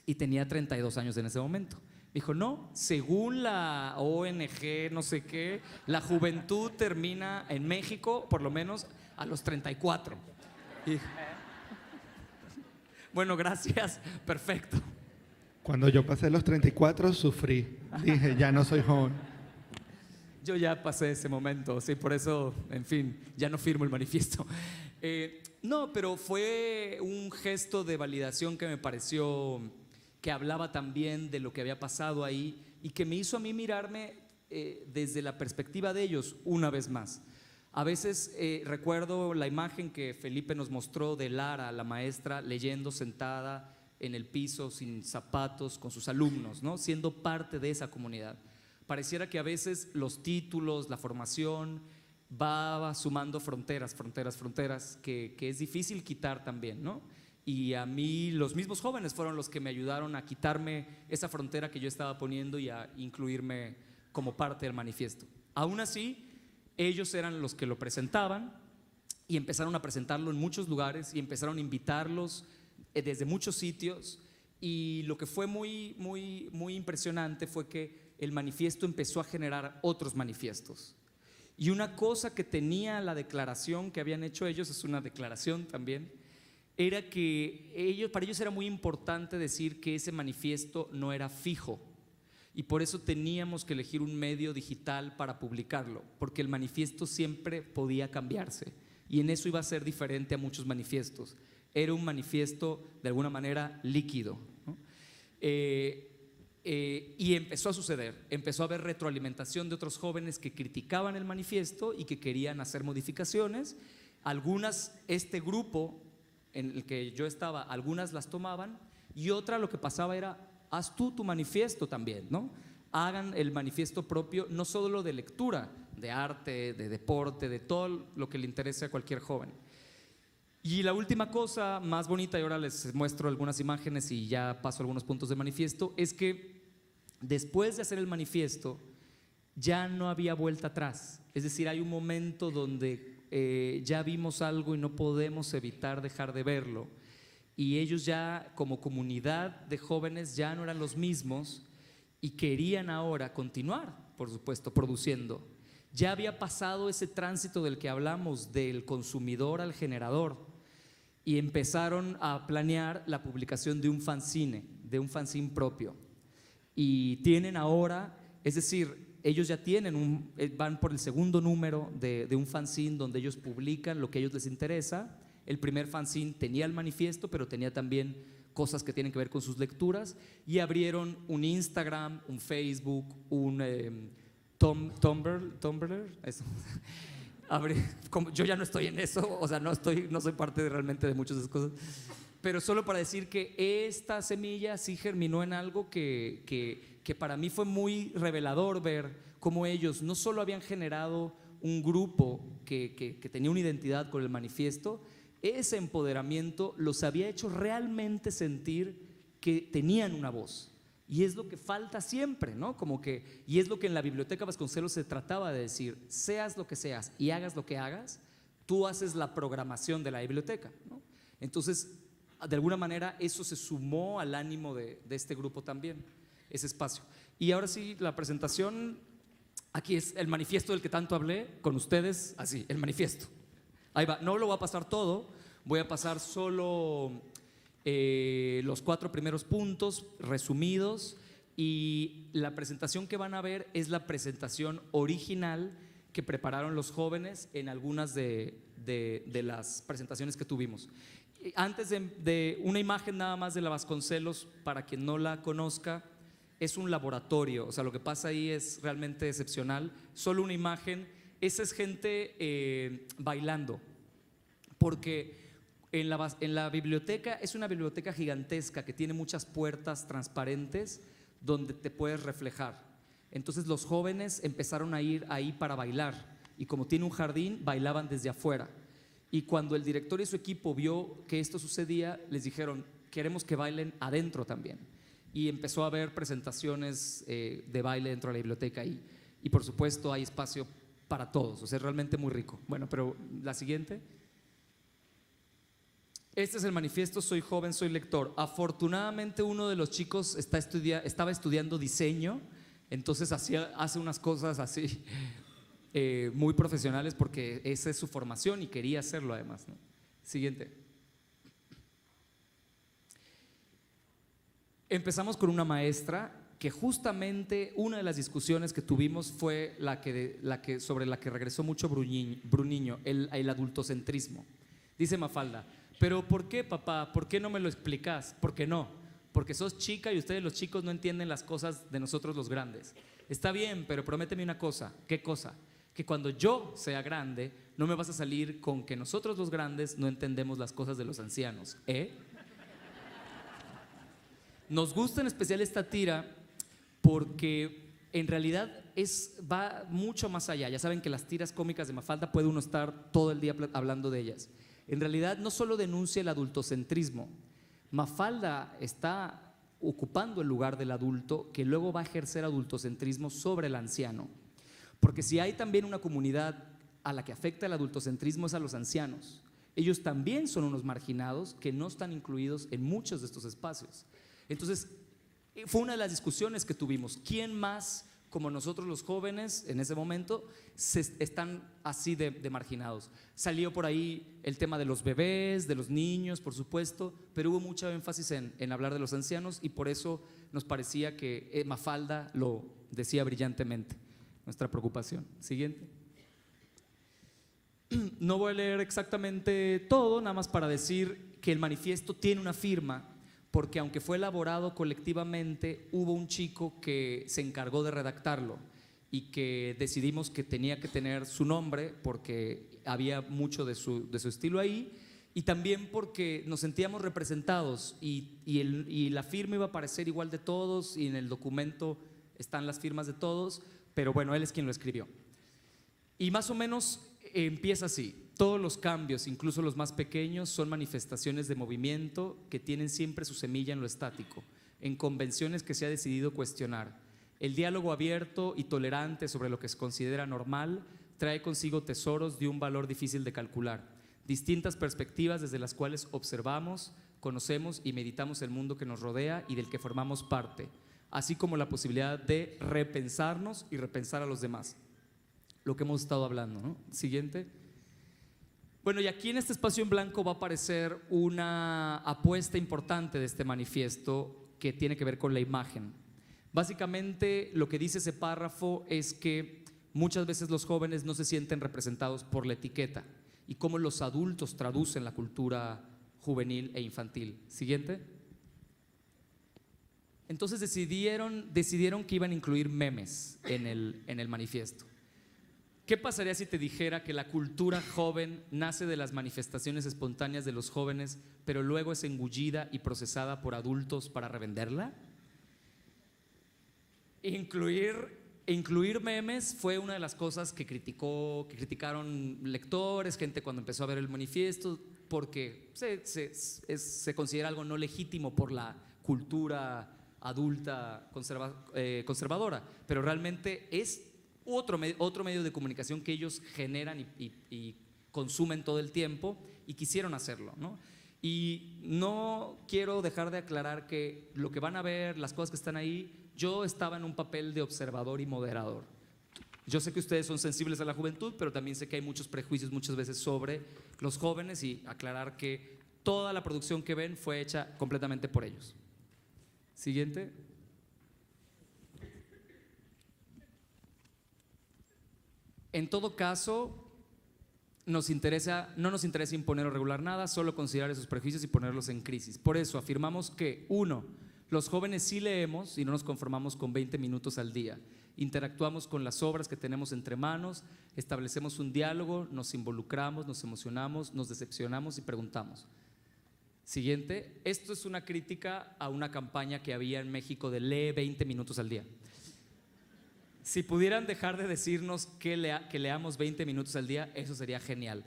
Y tenía 32 años en ese momento. Me dijo, no, según la ONG, no sé qué, la juventud termina en México, por lo menos a los 34. Y, bueno, gracias, perfecto. Cuando yo pasé los 34 sufrí, dije, ya no soy joven. Yo ya pasé ese momento, sí, por eso, en fin, ya no firmo el manifiesto. No, pero fue un gesto de validación que me pareció que hablaba también de lo que había pasado ahí y que me hizo a mí mirarme desde la perspectiva de ellos una vez más. A veces recuerdo la imagen que Felipe nos mostró de Lara, la maestra, leyendo sentada en el piso, sin zapatos, con sus alumnos, ¿no? Siendo parte de esa comunidad. Pareciera que a veces los títulos, la formación, va sumando fronteras, que es difícil quitar también, ¿no? Y a mí los mismos jóvenes fueron los que me ayudaron a quitarme esa frontera que yo estaba poniendo y a incluirme como parte del manifiesto. Aún así, ellos eran los que lo presentaban y empezaron a presentarlo en muchos lugares y empezaron a invitarlos desde muchos sitios, y lo que fue muy impresionante fue que el manifiesto empezó a generar otros manifiestos. Y una cosa que tenía la declaración que habían hecho ellos, es una declaración también, era que para ellos era muy importante decir que ese manifiesto no era fijo, y por eso teníamos que elegir un medio digital para publicarlo, porque el manifiesto siempre podía cambiarse, y en eso iba a ser diferente a muchos manifiestos. Era un manifiesto de alguna manera líquido, ¿no? Y empezó a suceder, empezó a haber retroalimentación de otros jóvenes que criticaban el manifiesto y que querían hacer modificaciones. Algunas, este grupo en el que yo estaba, algunas las tomaban, y otra lo que pasaba era: haz tú tu manifiesto también, ¿no? Hagan el manifiesto propio, no solo de lectura, de arte, de deporte, de todo lo que le interese a cualquier joven. Y la última cosa más bonita, y ahora les muestro algunas imágenes y ya paso algunos puntos del manifiesto, es que después de hacer el manifiesto ya no había vuelta atrás. Es decir, hay un momento donde ya vimos algo y no podemos evitar dejar de verlo, y ellos ya como comunidad de jóvenes ya no eran los mismos y querían ahora continuar, por supuesto, produciendo. Ya había pasado ese tránsito del que hablamos, del consumidor al generador, y empezaron a planear la publicación de un fanzine propio. Y tienen ahora, es decir, ellos ya tienen van por el segundo número de un fanzine donde ellos publican lo que a ellos les interesa. El primer fanzine tenía el manifiesto, pero tenía también cosas que tienen que ver con sus lecturas, y abrieron un Instagram, un Facebook, un Tumblr, eso. Como yo ya no estoy en eso, o sea, no soy parte realmente de muchas de esas cosas, pero solo para decir que esta semilla sí germinó en algo que para mí fue muy revelador ver cómo ellos no solo habían generado un grupo que tenía una identidad con el manifiesto, ese empoderamiento los había hecho realmente sentir que tenían una voz. Y es lo que falta siempre, ¿no? Y es lo que en la Biblioteca Vasconcelos se trataba de decir: seas lo que seas y hagas lo que hagas, tú haces la programación de la biblioteca, ¿no? Entonces, de alguna manera, eso se sumó al ánimo de este grupo también, ese espacio. Y ahora sí, la presentación, aquí es el manifiesto del que tanto hablé con ustedes, así, el manifiesto. Ahí va, no lo voy a pasar todo, voy a pasar solo los 4 primeros puntos resumidos, y la presentación que van a ver es la presentación original que prepararon los jóvenes en algunas de las presentaciones que tuvimos. Antes de una imagen nada más de la Vasconcelos, para quien no la conozca, es un laboratorio, o sea, lo que pasa ahí es realmente excepcional. Solo una imagen, esa es gente bailando, porque en la biblioteca es una biblioteca gigantesca que tiene muchas puertas transparentes donde te puedes reflejar. Entonces los jóvenes empezaron a ir ahí para bailar, y como tiene un jardín, bailaban desde afuera. Y cuando el director y su equipo vio que esto sucedía, les dijeron: queremos que bailen adentro también. Y empezó a haber presentaciones de baile dentro de la biblioteca, y por supuesto hay espacio para todos, o sea, es realmente muy rico. Bueno, pero la siguiente. Este es el manifiesto: soy joven, soy lector. Afortunadamente uno de los chicos estaba estudiando diseño, entonces hace unas cosas así muy profesionales, porque esa es su formación y quería hacerlo además, ¿no? Siguiente. Empezamos con una maestra que justamente una de las discusiones que tuvimos fue sobre la que regresó mucho Bruniño, el adultocentrismo. Dice Mafalda: pero ¿por qué, papá? ¿Por qué no me lo explicas? ¿Por qué no? Porque sos chica y ustedes los chicos no entienden las cosas de nosotros los grandes. Está bien, pero prométeme una cosa. ¿Qué cosa? Que cuando yo sea grande no me vas a salir con que nosotros los grandes no entendemos las cosas de los ancianos, ¿eh? Nos gusta en especial esta tira porque en realidad va mucho más allá. Ya saben que las tiras cómicas de Mafalda puede uno estar todo el día hablando de ellas. En realidad no solo denuncia el adultocentrismo. Mafalda está ocupando el lugar del adulto que luego va a ejercer adultocentrismo sobre el anciano. Porque si hay también una comunidad a la que afecta el adultocentrismo es a los ancianos. Ellos también son unos marginados que no están incluidos en muchos de estos espacios. Entonces, fue una de las discusiones que tuvimos. ¿Quién más, como nosotros los jóvenes en ese momento, están así de marginados? Salió por ahí el tema de los bebés, de los niños, por supuesto, pero hubo mucho énfasis en hablar de los ancianos y por eso nos parecía que Mafalda lo decía brillantemente. Nuestra preocupación. Siguiente. No voy a leer exactamente todo, nada más para decir que el manifiesto tiene una firma, porque aunque fue elaborado colectivamente, hubo un chico que se encargó de redactarlo y que decidimos que tenía que tener su nombre porque había mucho de su estilo ahí y también porque nos sentíamos representados y la firma iba a aparecer igual de todos y en el documento están las firmas de todos, pero bueno, él es quien lo escribió. Y más o menos empieza así. Todos los cambios, incluso los más pequeños, son manifestaciones de movimiento que tienen siempre su semilla en lo estático, en convenciones que se ha decidido cuestionar. El diálogo abierto y tolerante sobre lo que se considera normal trae consigo tesoros de un valor difícil de calcular, distintas perspectivas desde las cuales observamos, conocemos y meditamos el mundo que nos rodea y del que formamos parte, así como la posibilidad de repensarnos y repensar a los demás. Lo que hemos estado hablando, ¿no? Siguiente. Bueno, y aquí en este espacio en blanco va a aparecer una apuesta importante de este manifiesto que tiene que ver con la imagen. Básicamente lo que dice ese párrafo es que muchas veces los jóvenes no se sienten representados por la etiqueta y cómo los adultos traducen la cultura juvenil e infantil. Siguiente. Entonces decidieron que iban a incluir memes en el manifiesto. ¿Qué pasaría si te dijera que la cultura joven nace de las manifestaciones espontáneas de los jóvenes, pero luego es engullida y procesada por adultos para revenderla? Incluir memes fue una de las cosas que criticaron lectores, gente cuando empezó a ver el manifiesto, porque se considera algo no legítimo por la cultura adulta conservadora, pero realmente es otro medio de comunicación que ellos generan y consumen todo el tiempo y quisieron hacerlo, ¿no? Y no quiero dejar de aclarar que lo que van a ver, las cosas que están ahí, yo estaba en un papel de observador y moderador. Yo sé que ustedes son sensibles a la juventud, pero también sé que hay muchos prejuicios muchas veces sobre los jóvenes y aclarar que toda la producción que ven fue hecha completamente por ellos. Siguiente. En todo caso, no nos interesa imponer o regular nada, solo considerar esos prejuicios y ponerlos en crisis. Por eso afirmamos que, 1, los jóvenes sí leemos y no nos conformamos con 20 minutos al día. Interactuamos con las obras que tenemos entre manos, establecemos un diálogo, nos involucramos, nos emocionamos, nos decepcionamos y preguntamos. Siguiente, esto es una crítica a una campaña que había en México de lee 20 minutos al día. Si pudieran dejar de decirnos que leamos 20 minutos al día, eso sería genial.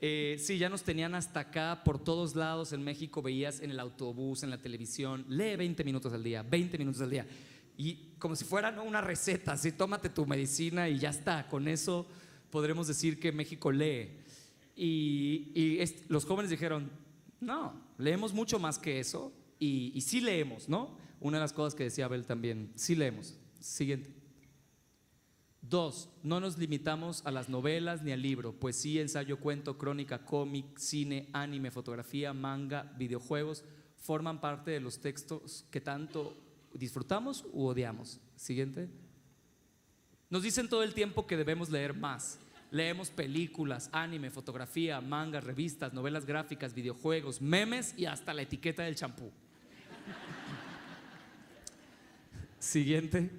Sí, ya nos tenían hasta acá, por todos lados en México, veías en el autobús, en la televisión, lee 20 minutos al día, 20 minutos al día. Y como si fuera, ¿no?, una receta, así, tómate tu medicina y ya está, con eso podremos decir que México lee. Los jóvenes dijeron, no, leemos mucho más que eso y sí leemos, ¿no? Una de las cosas que decía Abel también, sí leemos. Siguiente. 2, no nos limitamos a las novelas ni al libro, poesía, ensayo, cuento, crónica, cómic, cine, anime, fotografía, manga, videojuegos, forman parte de los textos que tanto disfrutamos u odiamos. Siguiente. Nos dicen todo el tiempo que debemos leer más. Leemos películas, anime, fotografía, mangas, revistas, novelas gráficas, videojuegos, memes y hasta la etiqueta del champú. Siguiente.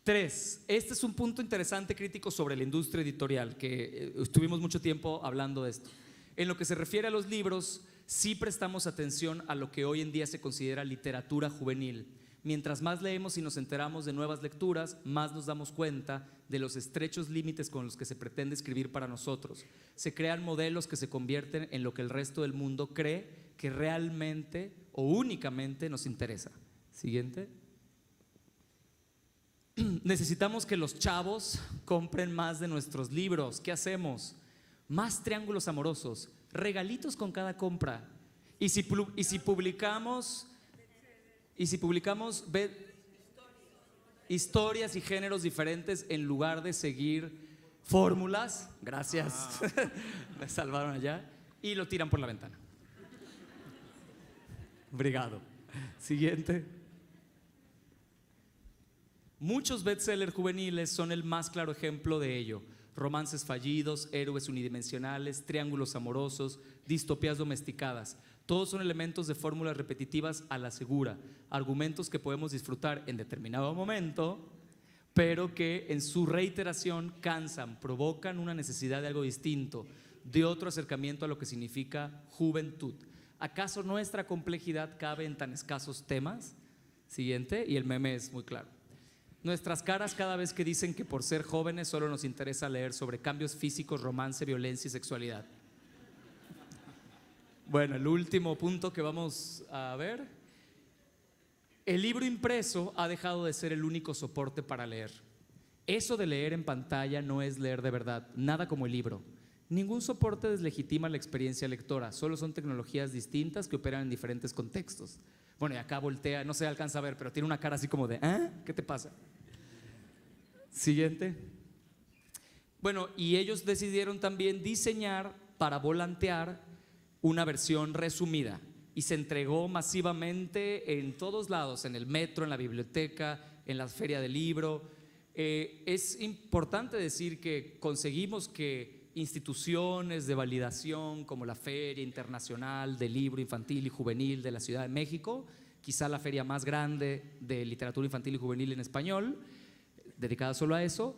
3, este es un punto interesante crítico sobre la industria editorial, que estuvimos mucho tiempo hablando de esto. En lo que se refiere a los libros, sí prestamos atención a lo que hoy en día se considera literatura juvenil. Mientras más leemos y nos enteramos de nuevas lecturas, más nos damos cuenta de los estrechos límites con los que se pretende escribir para nosotros. Se crean modelos que se convierten en lo que el resto del mundo cree que realmente o únicamente nos interesa. Siguiente. Necesitamos que los chavos compren más de nuestros libros. ¿Qué hacemos? Más triángulos amorosos, regalitos con cada compra. Y si publicamos historias y géneros diferentes en lugar de seguir fórmulas, gracias, me salvaron allá, y lo tiran por la ventana. Obrigado. Siguiente. Muchos bestsellers juveniles son el más claro ejemplo de ello. Romances fallidos, héroes unidimensionales, triángulos amorosos, distopías domesticadas. Todos son elementos de fórmulas repetitivas a la segura, argumentos que podemos disfrutar en determinado momento, pero que en su reiteración cansan, provocan una necesidad de algo distinto, de otro acercamiento a lo que significa juventud. ¿Acaso nuestra complejidad cabe en tan escasos temas? Siguiente, y el meme es muy claro. Nuestras caras cada vez que dicen que por ser jóvenes solo nos interesa leer sobre cambios físicos, romance, violencia y sexualidad. Bueno, el último punto que vamos a ver. El libro impreso ha dejado de ser el único soporte para leer. Eso de leer en pantalla no es leer de verdad, nada como el libro. Ningún soporte deslegitima la experiencia lectora, solo son tecnologías distintas que operan en diferentes contextos. Bueno, y acá voltea, no se alcanza a ver, pero tiene una cara así como de ¿ah? ¿Qué te pasa? Siguiente. Bueno, y ellos decidieron también diseñar para volantear una versión resumida y se entregó masivamente en todos lados, en el metro, en la biblioteca, en la feria del libro. Es importante decir que conseguimos que instituciones de validación como la Feria Internacional del Libro Infantil y Juvenil de la Ciudad de México, quizá la feria más grande de literatura infantil y juvenil en español, dedicada solo a eso,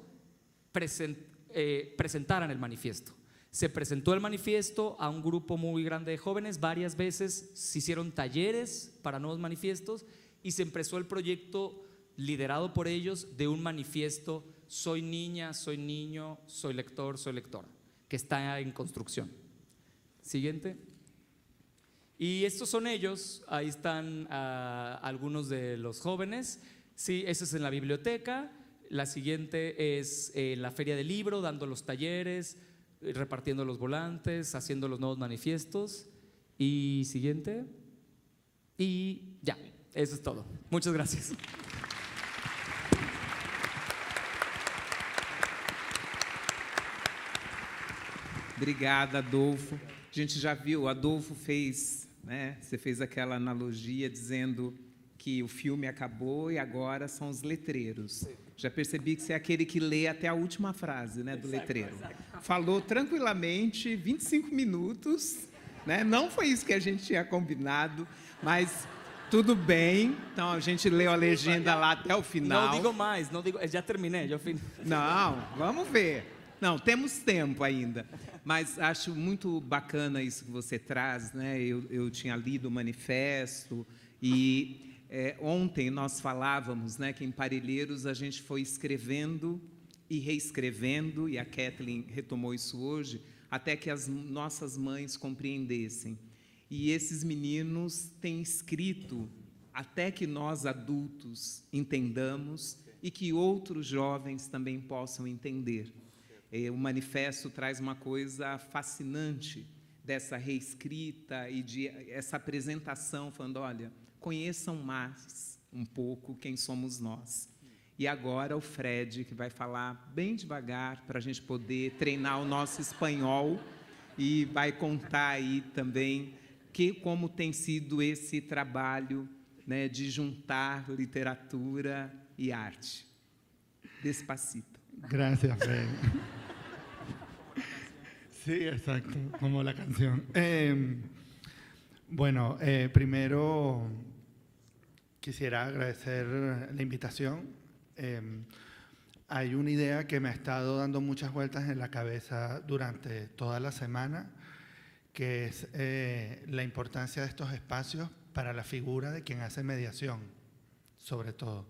presentaran el manifiesto. Se presentó el manifiesto a un grupo muy grande de jóvenes, varias veces se hicieron talleres para nuevos manifiestos y se empezó el proyecto liderado por ellos de un manifiesto soy niña, soy niño, soy lector, soy lectora, que está en construcción. Siguiente. Y estos son ellos, ahí están algunos de los jóvenes. Sí, eso es en la biblioteca. La siguiente es en la feria del libro, dando los talleres, repartiendo los volantes, haciendo los nuevos manifiestos. Y siguiente. Y ya, eso es todo. Muchas gracias. Obrigada, Adolfo. A gente já viu, Adolfo fez, né? Você fez aquela analogia dizendo que o filme acabou e agora são os letreiros. Já percebi que você é aquele que lê até a última frase, né, do letreiro. Falou tranquilamente, 25 minutos, né? Não foi isso que a gente tinha combinado, mas tudo bem. Então a gente leu a legenda lá até o final. Não digo mais, não digo, já terminei, já fiz. Não, vamos ver. Não, temos tempo ainda. Mas acho muito bacana isso que você traz, né? Eu tinha lido o manifesto e ontem nós falávamos, né, que em Parelheiros a gente foi escrevendo e reescrevendo, e a Kathleen retomou isso hoje, até que as nossas mães compreendessem. E esses meninos têm escrito até que nós adultos entendamos e que outros jovens também possam entender. O manifesto traz uma coisa fascinante dessa reescrita e de essa apresentação, falando, olha, conheçam mais um pouco quem somos nós. E agora o Fred, que vai falar bem devagar para a gente poder treinar o nosso espanhol e vai contar aí também como tem sido esse trabalho, né, de juntar literatura y arte. Despacito. Gracias, Fred. Sí, exacto, como la canción. Bueno, primero quisiera agradecer la invitación. Hay una idea que me ha estado dando muchas vueltas en la cabeza durante toda la semana, que es la importancia de estos espacios para la figura de quien hace mediación, sobre todo.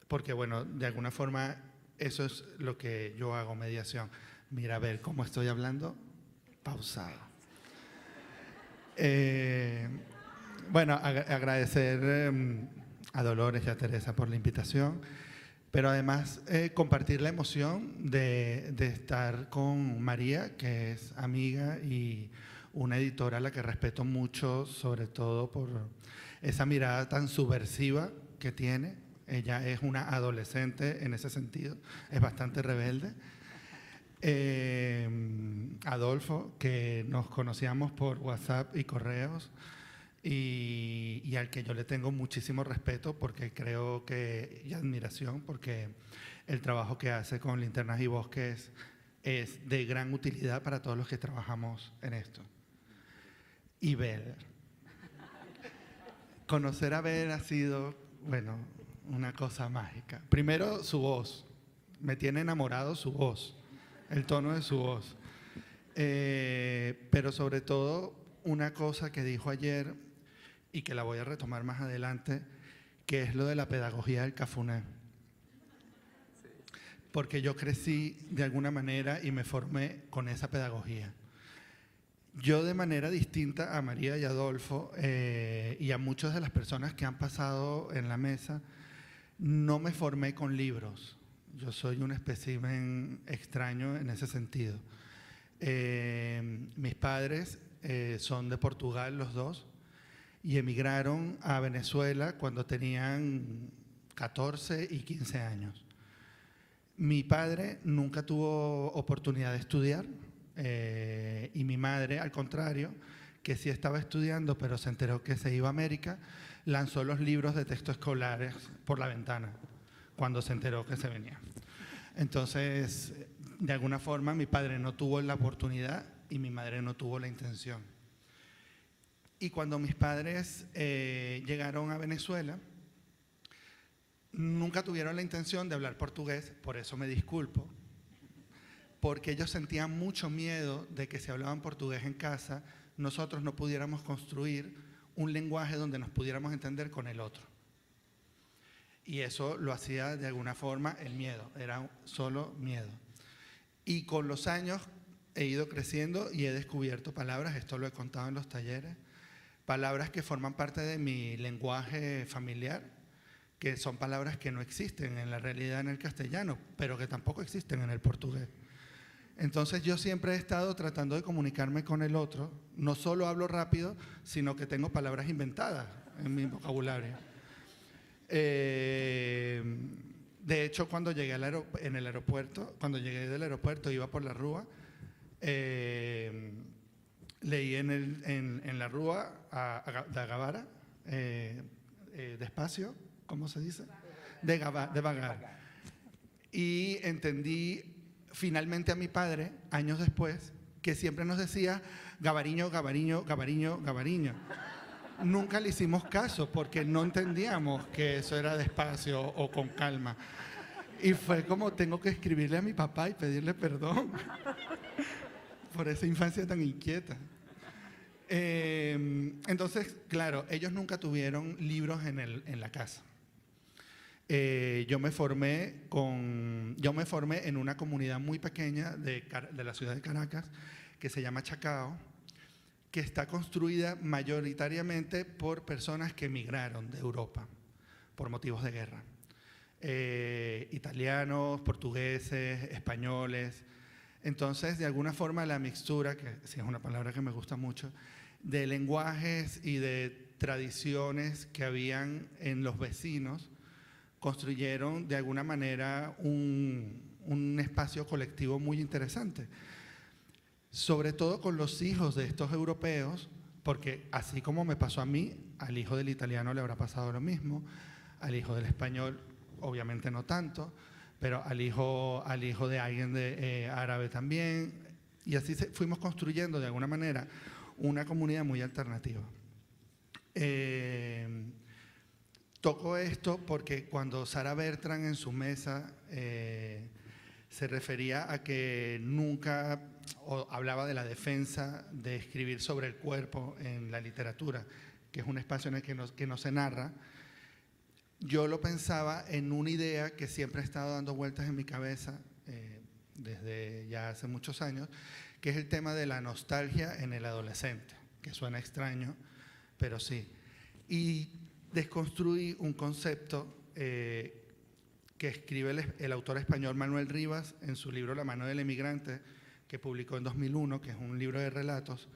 Porque, bueno, de alguna forma eso es lo que yo hago, mediación. Mira, a ver, ¿cómo estoy hablando? Pausado. Bueno, agradecer a Dolores y a Teresa por la invitación, pero además compartir la emoción de estar con María, que es amiga y una editora a la que respeto mucho, sobre todo por esa mirada tan subversiva que tiene. Ella es una adolescente en ese sentido, es bastante rebelde. Adolfo, que nos conocíamos por WhatsApp y correos, y al que yo le tengo muchísimo respeto porque creo que, y admiración, porque el trabajo que hace con Linternas y Bosques es de gran utilidad para todos los que trabajamos en esto. Y Bel. Conocer a Bel ha sido, bueno, una cosa mágica. Primero, su voz. Me tiene enamorado su voz, el tono de su voz. Pero sobre todo, una cosa que dijo ayer y que la voy a retomar más adelante, que es lo de la pedagogía del cafuné. Porque yo crecí de alguna manera y me formé con esa pedagogía. Yo, de manera distinta a María y Adolfo y a muchas de las personas que han pasado en la mesa, no me formé con libros. Yo soy un espécimen extraño en ese sentido. Mis padres son de Portugal, los dos, y emigraron a Venezuela cuando tenían 14 y 15 años. Mi padre nunca tuvo oportunidad de estudiar y mi madre, al contrario, que sí estaba estudiando, pero se enteró que se iba a América, lanzó los libros de texto escolares por la ventana cuando se enteró que se venía. Entonces, de alguna forma, mi padre no tuvo la oportunidad y mi madre no tuvo la intención. Y cuando mis padres llegaron a Venezuela, nunca tuvieron la intención de hablar portugués, por eso me disculpo, porque ellos sentían mucho miedo de que si hablaban portugués en casa, nosotros no pudiéramos construir un lenguaje donde nos pudiéramos entender con el otro. Y eso lo hacía de alguna forma el miedo, era solo miedo. Y con los años he ido creciendo y he descubierto palabras, esto lo he contado en los talleres, palabras que forman parte de mi lenguaje familiar, que son palabras que no existen en la realidad en el castellano, pero que tampoco existen en el portugués. Entonces yo siempre he estado tratando de comunicarme con el otro, no solo hablo rápido, sino que tengo palabras inventadas en mi vocabulario. De hecho, cuando llegué en el aeropuerto, cuando llegué del aeropuerto, iba por la Rúa, leí en la Rúa de Gavara, despacio, ¿cómo se dice? De vagar. Y entendí finalmente a mi padre, años después, que siempre nos decía Gavariño, Gavariño, Gavariño, Gavariño. Nunca le hicimos caso porque no entendíamos que eso era despacio o con calma. Y fue como tengo que escribirle a mi papá y pedirle perdón por esa infancia tan inquieta. Entonces, claro, ellos nunca tuvieron libros en la casa. Yo me formé en una comunidad muy pequeña de la ciudad de Caracas que se llama Chacao, que está construida mayoritariamente por personas que emigraron de Europa por motivos de guerra. Italianos, portugueses, españoles. Entonces, de alguna forma, la mixtura, que sí es una palabra que me gusta mucho, de lenguajes y de tradiciones que habían en los vecinos, construyeron de alguna manera un espacio colectivo muy interesante. Sobre todo con los hijos de estos europeos, porque así como me pasó a mí, al hijo del italiano le habrá pasado lo mismo, al hijo del español obviamente no tanto, pero al hijo de alguien árabe también, y así fuimos construyendo de alguna manera una comunidad muy alternativa. Toco esto porque cuando Sara Bertrand en su mesa se se refería a que nunca hablaba de la defensa de escribir sobre el cuerpo en la literatura, que es un espacio en el que no se narra. Yo lo pensaba en una idea que siempre ha estado dando vueltas en mi cabeza desde ya hace muchos años, que es el tema de la nostalgia en el adolescente, que suena extraño, pero sí. Y desconstruí un concepto que escribe el autor español Manuel Rivas en su libro La mano del emigrante, que publicó en 2001, que es un libro de relatos,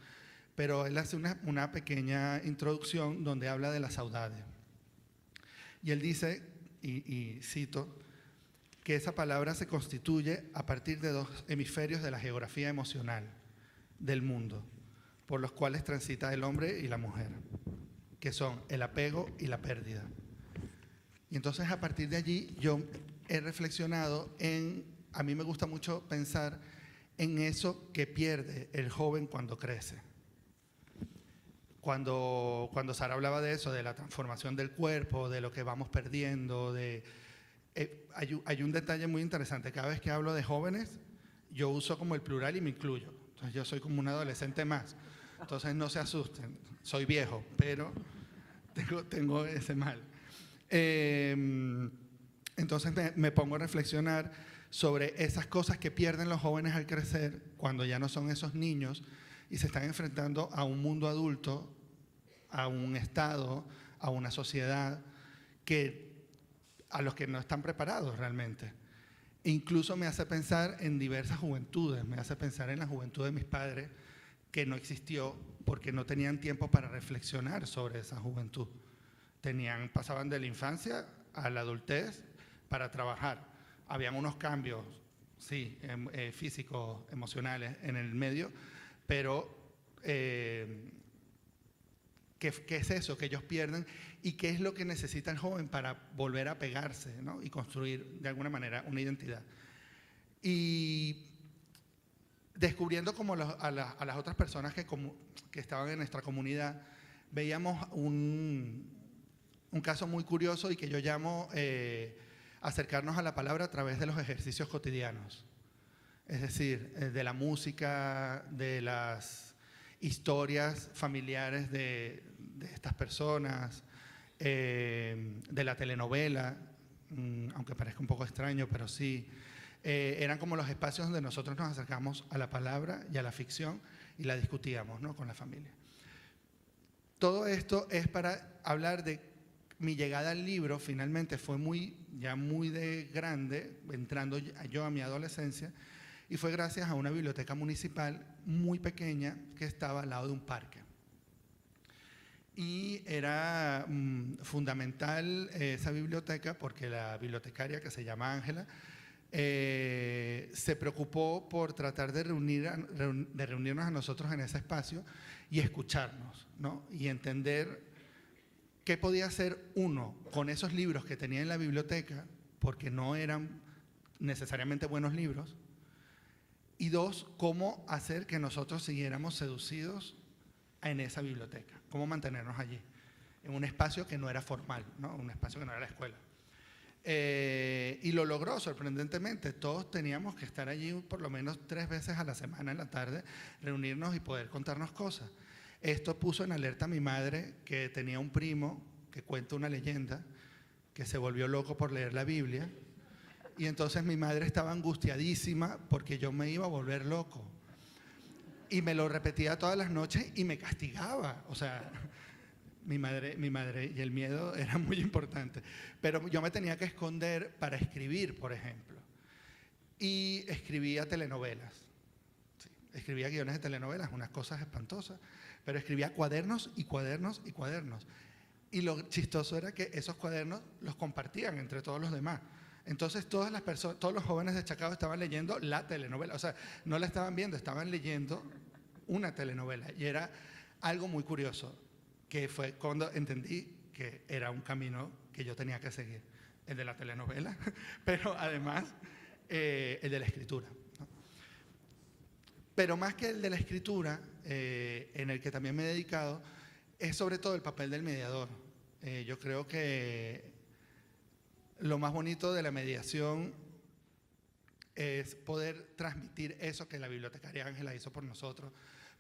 pero él hace una pequeña introducción donde habla de la saudade. Y él dice, y cito, que esa palabra se constituye a partir de dos hemisferios de la geografía emocional del mundo, por los cuales transita el hombre y la mujer, que son el apego y la pérdida. Y entonces a partir de allí yo he reflexionado a mí me gusta mucho pensar en eso que pierde el joven cuando crece. Cuando Sara hablaba de eso, de la transformación del cuerpo, de lo que vamos perdiendo, hay un detalle muy interesante. Cada vez que hablo de jóvenes, yo uso como el plural y me incluyo. Entonces yo soy como un adolescente más. Entonces no se asusten, soy viejo, pero tengo ese mal. Entonces me pongo a reflexionar sobre esas cosas que pierden los jóvenes al crecer cuando ya no son esos niños y se están enfrentando a un mundo adulto, a un Estado, a una sociedad a los que no están preparados realmente. E incluso me hace pensar en diversas juventudes, me hace pensar en la juventud de mis padres, que no existió porque no tenían tiempo para reflexionar sobre esa juventud. Pasaban de la infancia a la adultez para trabajar. Habían unos cambios, sí, físicos, emocionales en el medio, pero ¿qué es eso que ellos pierden y qué es lo que necesita el joven para volver a pegarse, ¿no? Y construir de alguna manera una identidad? Y descubriendo como a las otras personas que estaban en nuestra comunidad, veíamos un caso muy curioso y que yo llamo acercarnos a la palabra a través de los ejercicios cotidianos. Es decir, de la música, de las historias familiares de estas personas, de la telenovela, aunque parezca un poco extraño, pero sí. Eran como los espacios donde nosotros nos acercamos a la palabra y a la ficción y la discutíamos, ¿no?, con la familia. Todo esto es para hablar de mi llegada al libro. Finalmente fue ya muy de grande, entrando yo a mi adolescencia, y fue gracias a una biblioteca municipal muy pequeña que estaba al lado de un parque. Y era fundamental esa biblioteca porque la bibliotecaria, que se llama Ángela, se preocupó por tratar de reunirnos a nosotros en ese espacio y escucharnos, ¿no? Y entender qué podía hacer uno con esos libros que tenía en la biblioteca, porque no eran necesariamente buenos libros, y dos, cómo hacer que nosotros siguiéramos seducidos en esa biblioteca, cómo mantenernos allí, en un espacio que no era formal, ¿no? Un espacio que no era la escuela. Y lo logró sorprendentemente. Todos teníamos que estar allí por lo menos 3 veces a la semana en la tarde, reunirnos y poder contarnos cosas. Esto puso en alerta a mi madre, que tenía un primo que cuenta una leyenda, que se volvió loco por leer la Biblia, y entonces mi madre estaba angustiadísima porque yo me iba a volver loco. Y me lo repetía todas las noches y me castigaba. O sea, mi madre y el miedo era muy importante. Pero yo me tenía que esconder para escribir, por ejemplo. Y escribía telenovelas. Sí, escribía guiones de telenovelas, unas cosas espantosas. Pero escribía cuadernos y cuadernos y cuadernos. Y lo chistoso era que esos cuadernos los compartían entre todos los demás. Entonces todos los jóvenes de Chacao estaban leyendo la telenovela. O sea, no la estaban viendo, estaban leyendo una telenovela. Y era algo muy curioso, que fue cuando entendí que era un camino que yo tenía que seguir, el de la telenovela, pero además el de la escritura, ¿no? Pero más que el de la escritura, en el que también me he dedicado, es sobre todo el papel del mediador. Yo creo que lo más bonito de la mediación es poder transmitir eso que la bibliotecaria Ángela hizo por nosotros,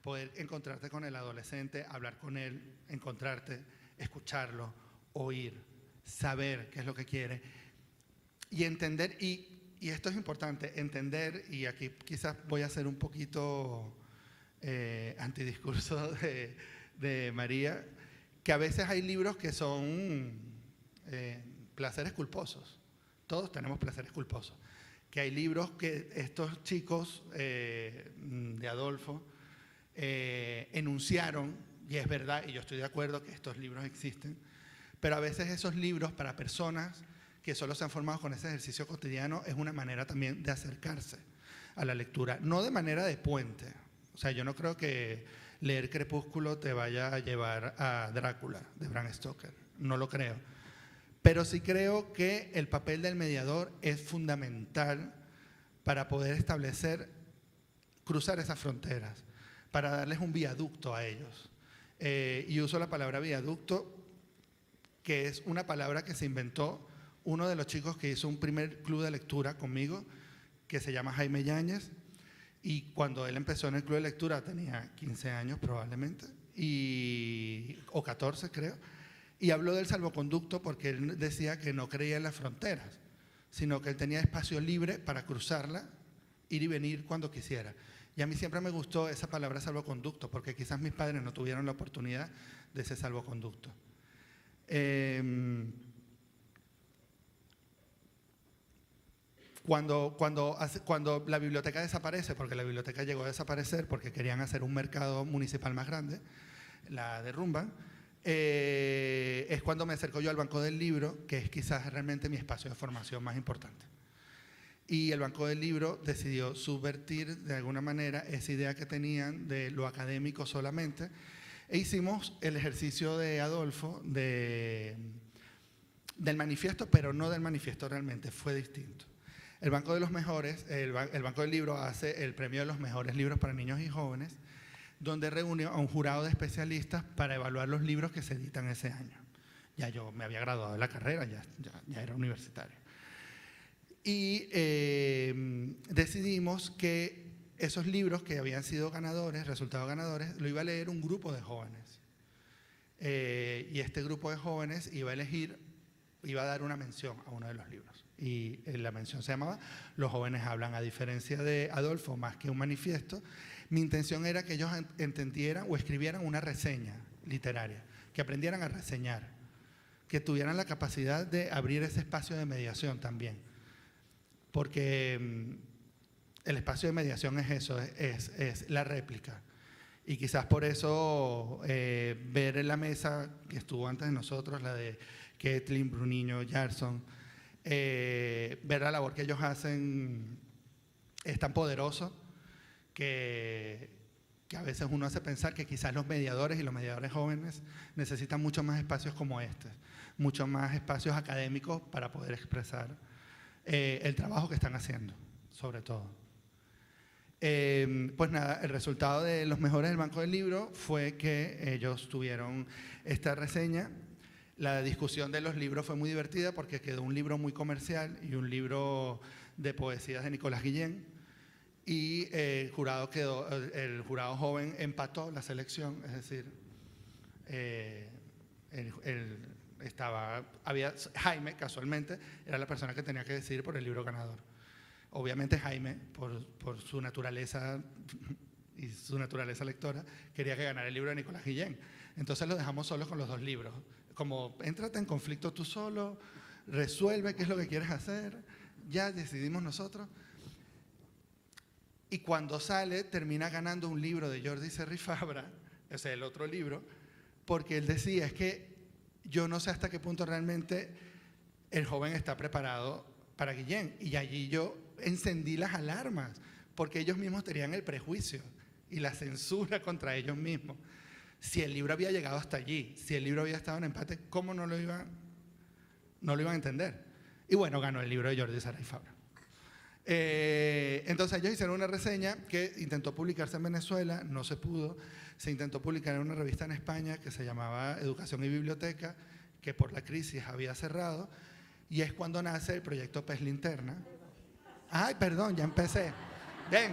poder encontrarte con el adolescente, hablar con él, encontrarte, escucharlo, oír, saber qué es lo que quiere y entender, y esto es importante, entender, y aquí quizás voy a hacer un poquito antidiscurso de María, que a veces hay libros que son placeres culposos. Todos tenemos placeres culposos. Que hay libros que estos chicos de Adolfo enunciaron, y es verdad, y yo estoy de acuerdo que estos libros existen, pero a veces esos libros para personas que solo se han formado con ese ejercicio cotidiano es una manera también de acercarse a la lectura, no de manera de puente. O sea, yo no creo que leer Crepúsculo te vaya a llevar a Drácula, de Bram Stoker, no lo creo. Pero sí creo que el papel del mediador es fundamental para poder establecer, cruzar esas fronteras, para darles un viaducto a ellos. Y uso la palabra viaducto, que es una palabra que se inventó uno de los chicos que hizo un primer club de lectura conmigo, que se llama Jaime Yáñez, y cuando él empezó en el club de lectura tenía 15 años probablemente, o 14 creo, y habló del salvoconducto porque él decía que no creía en las fronteras, sino que él tenía espacio libre para cruzarla, ir y venir cuando quisiera. Y a mí siempre me gustó esa palabra salvoconducto, porque quizás mis padres no tuvieron la oportunidad de ese salvoconducto. Cuando la biblioteca desaparece, porque la biblioteca llegó a desaparecer porque querían hacer un mercado municipal más grande, la derrumban, es cuando me acerco yo al Banco del Libro, que es quizás realmente mi espacio de formación más importante. Y el Banco del Libro decidió subvertir de alguna manera esa idea que tenían de lo académico solamente, e hicimos el ejercicio de Adolfo del manifiesto, pero no del manifiesto realmente, fue distinto. El Banco de los Mejores, el Banco del Libro hace el premio de los mejores libros para niños y jóvenes, donde reúne a un jurado de especialistas para evaluar los libros que se editan ese año. Ya yo me había graduado de la carrera, ya era universitario. Y decidimos que esos libros que habían sido ganadores, resultados ganadores, lo iba a leer un grupo de jóvenes. Y este grupo de jóvenes iba a dar una mención a uno de los libros. Y la mención se llamaba Los jóvenes hablan. A diferencia de Adolfo, más que un manifiesto, mi intención era que ellos entendieran o escribieran una reseña literaria, que aprendieran a reseñar, que tuvieran la capacidad de abrir ese espacio de mediación también. Porque el espacio de mediación es eso, es la réplica. Y quizás por eso ver en la mesa que estuvo antes de nosotros, la de Kathleen, Bruniño, Yarson, ver la labor que ellos hacen es tan poderoso que a veces uno hace pensar que quizás los mediadores y los mediadores jóvenes necesitan mucho más espacios como este, mucho más espacios académicos para poder expresar el trabajo que están haciendo, sobre todo. Pues nada, el resultado de los mejores del Banco del Libro fue que ellos tuvieron esta reseña. La discusión de los libros fue muy divertida porque quedó un libro muy comercial y un libro de poesías de Nicolás Guillén, y el jurado joven empató la selección, es decir, Jaime, casualmente, era la persona que tenía que decidir por el libro ganador. Obviamente Jaime, por su naturaleza y su naturaleza lectora, quería que ganara el libro de Nicolás Guillén. Entonces lo dejamos solos con los dos libros. Como, éntrate en conflicto tú solo, resuelve qué es lo que quieres hacer, ya decidimos nosotros. Y cuando sale, termina ganando un libro de Jordi Serri Fabra, o sea, el otro libro, porque él decía, es que yo no sé hasta qué punto realmente el joven está preparado para Guillén. Y allí yo encendí las alarmas, porque ellos mismos tenían el prejuicio y la censura contra ellos mismos. Si el libro había llegado hasta allí, si el libro había estado en empate, ¿cómo no lo iban a entender? Y bueno, ganó el libro de Jordi Serri Fabra. Entonces ellos hicieron una reseña que intentó publicarse en Venezuela, no se pudo. Se intentó publicar en una revista en España que se llamaba Educación y Biblioteca, que por la crisis había cerrado, y es cuando nace el proyecto Pez Linterna. Ay, perdón, ya empecé. Ven.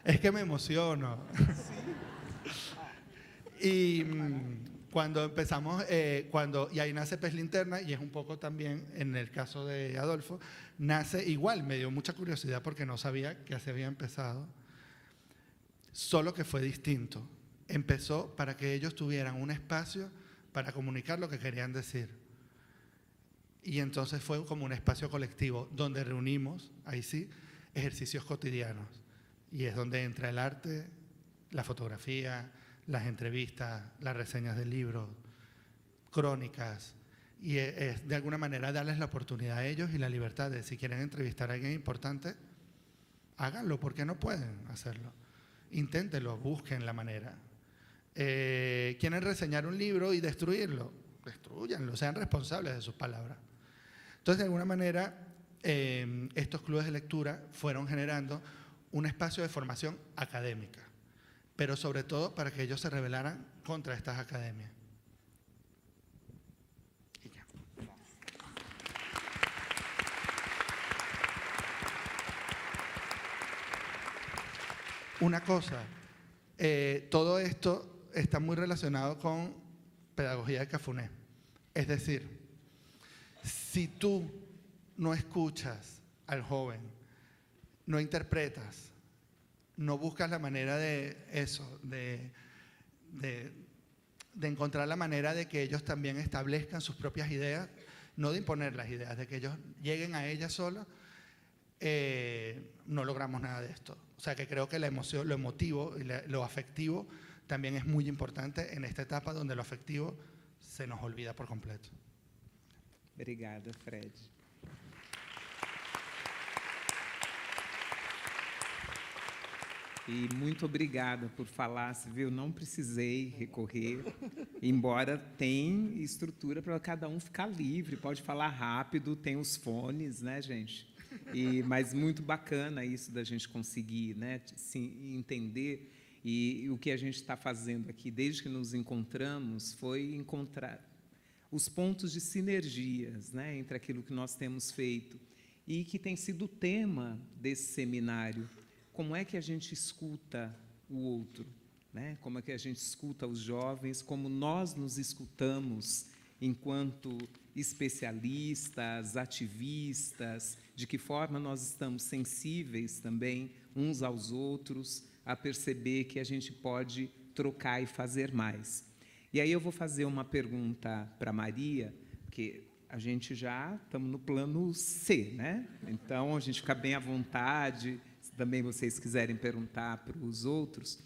Es que me emociono. Y cuando empezamos, y ahí nace Pez Linterna, y es un poco también, en el caso de Adolfo, nace igual, me dio mucha curiosidad porque no sabía que así había empezado, solo que fue distinto. Empezó para que ellos tuvieran un espacio para comunicar lo que querían decir. Y entonces fue como un espacio colectivo donde reunimos, ahí sí, ejercicios cotidianos. Y es donde entra el arte, la fotografía, las entrevistas, las reseñas del libro, crónicas. Y es de alguna manera darles la oportunidad a ellos y la libertad de, si quieren entrevistar a alguien importante, háganlo, porque no pueden hacerlo. Inténtenlo, busquen la manera. ¿Quieren reseñar un libro y destruirlo? Destrúyanlo, sean responsables de sus palabras. Entonces, de alguna manera, estos clubes de lectura fueron generando un espacio de formación académica, pero sobre todo para que ellos se rebelaran contra estas academias. Y ya. Una cosa, todo esto está muy relacionado con pedagogía de Cafuné. Es decir, si tú no escuchas al joven, no interpretas, no buscas la manera de eso, de encontrar la manera de que ellos también establezcan sus propias ideas, no de imponer las ideas, de que ellos lleguen a ellas solos, no logramos nada de esto. O sea que creo que la emoción, lo emotivo y lo afectivo también es muy importante en esta etapa donde lo afectivo se nos olvida por completo. Obrigada, Fred. E muito obrigada por falar, você viu? Não precisei recorrer, embora tem estrutura para cada um ficar livre, pode falar rápido, tem os fones, né, gente? Mas muito bacana isso da gente conseguir, né, se entender. E o que a gente está fazendo aqui, desde que nos encontramos, foi encontrar os pontos de sinergias, né, entre aquilo que nós temos feito e que tem sido o tema desse seminário. Como é que a gente escuta o outro, né? Como é que a gente escuta os jovens, como nós nos escutamos enquanto especialistas, ativistas, de que forma nós estamos sensíveis também uns aos outros, a perceber que a gente pode trocar e fazer mais. E aí eu vou fazer uma pergunta para a Maria, que a gente já estamos no plano C, né? Então, a gente fica bem à vontade, se também vocês quiserem perguntar para os outros.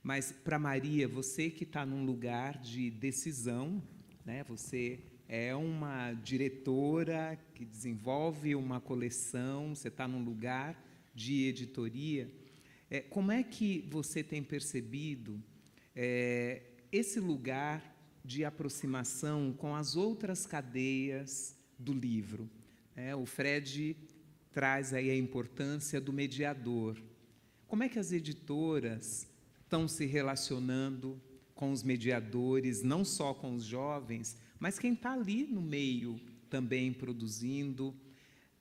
Mas, para a Maria, você que está num lugar de decisão, né? Você é uma diretora que desenvolve uma coleção, você está num lugar de editoria. Como é que você tem percebido esse lugar de aproximação com as outras cadeias do livro? O Fred traz aí a importância do mediador. Como é que as editoras estão se relacionando com os mediadores, não só com os jovens, mas quem está ali no meio também produzindo?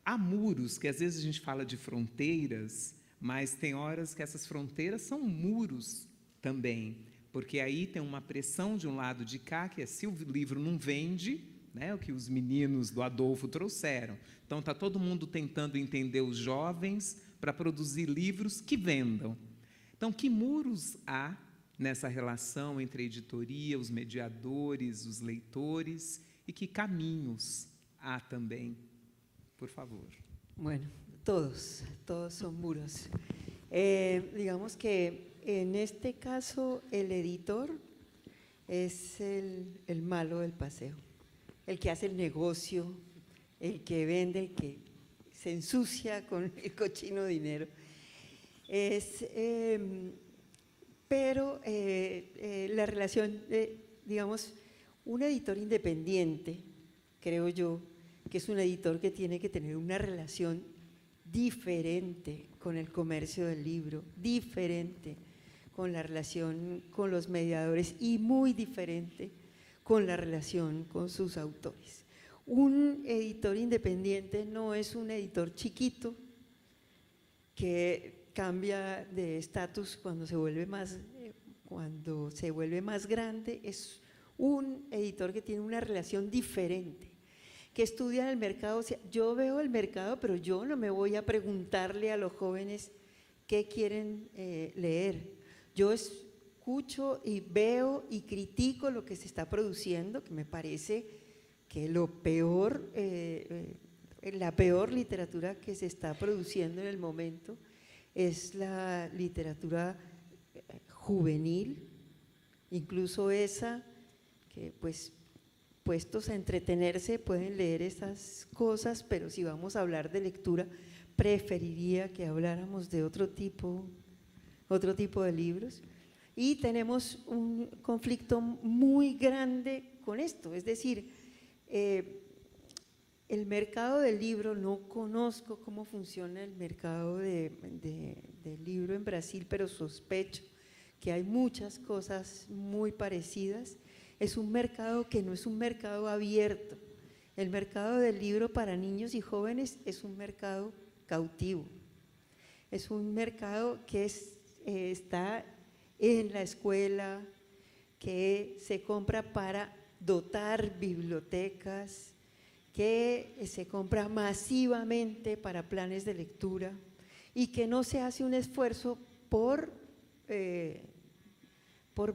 Há muros, que às vezes a gente fala de fronteiras, mas tem horas que essas fronteiras são muros também, porque aí tem uma pressão de um lado de cá, que é se o livro não vende, né, o que os meninos do Adolfo trouxeram. Então, está todo mundo tentando entender os jovens para produzir livros que vendam. Então, que muros há nessa relação entre a editoria, os mediadores, os leitores, e que caminhos há também? Por favor. Bueno, todos son muros. Digamos que en este caso el editor es el malo del paseo, el que hace el negocio, el que vende, el que se ensucia con el cochino dinero. Pero la relación, digamos, un editor independiente, creo yo, que es un editor que tiene que tener una relación diferente con el comercio del libro, diferente con la relación con los mediadores y muy diferente con la relación con sus autores. Un editor independiente no es un editor chiquito que cambia de estatus cuando se vuelve más grande, es un editor que tiene una relación diferente, que estudia el mercado. O sea, yo veo el mercado, pero yo no me voy a preguntarle a los jóvenes qué quieren leer. Yo escucho y veo y critico lo que se está produciendo, que me parece que la peor literatura que se está produciendo en el momento es la literatura juvenil, incluso esa que pues puestos a entretenerse pueden leer esas cosas, pero si vamos a hablar de lectura, preferiría que habláramos de otro tipo de libros. Y tenemos un conflicto muy grande con esto, es decir, el mercado del libro, no conozco cómo funciona el mercado del libro en Brasil, pero sospecho que hay muchas cosas muy parecidas. Es un mercado que no es un mercado abierto. El mercado del libro para niños y jóvenes es un mercado cautivo. Es un mercado que está en la escuela, que se compra para dotar bibliotecas, que se compra masivamente para planes de lectura y que no se hace un esfuerzo por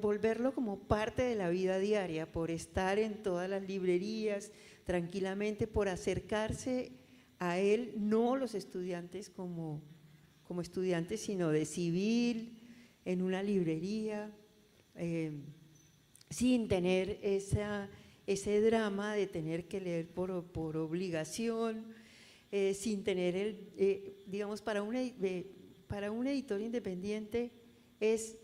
volverlo como parte de la vida diaria, por estar en todas las librerías tranquilamente, por acercarse a él, no los estudiantes como estudiantes, sino de civil, en una librería, sin tener ese drama de tener que leer por obligación, sin tener digamos, para un editor independiente es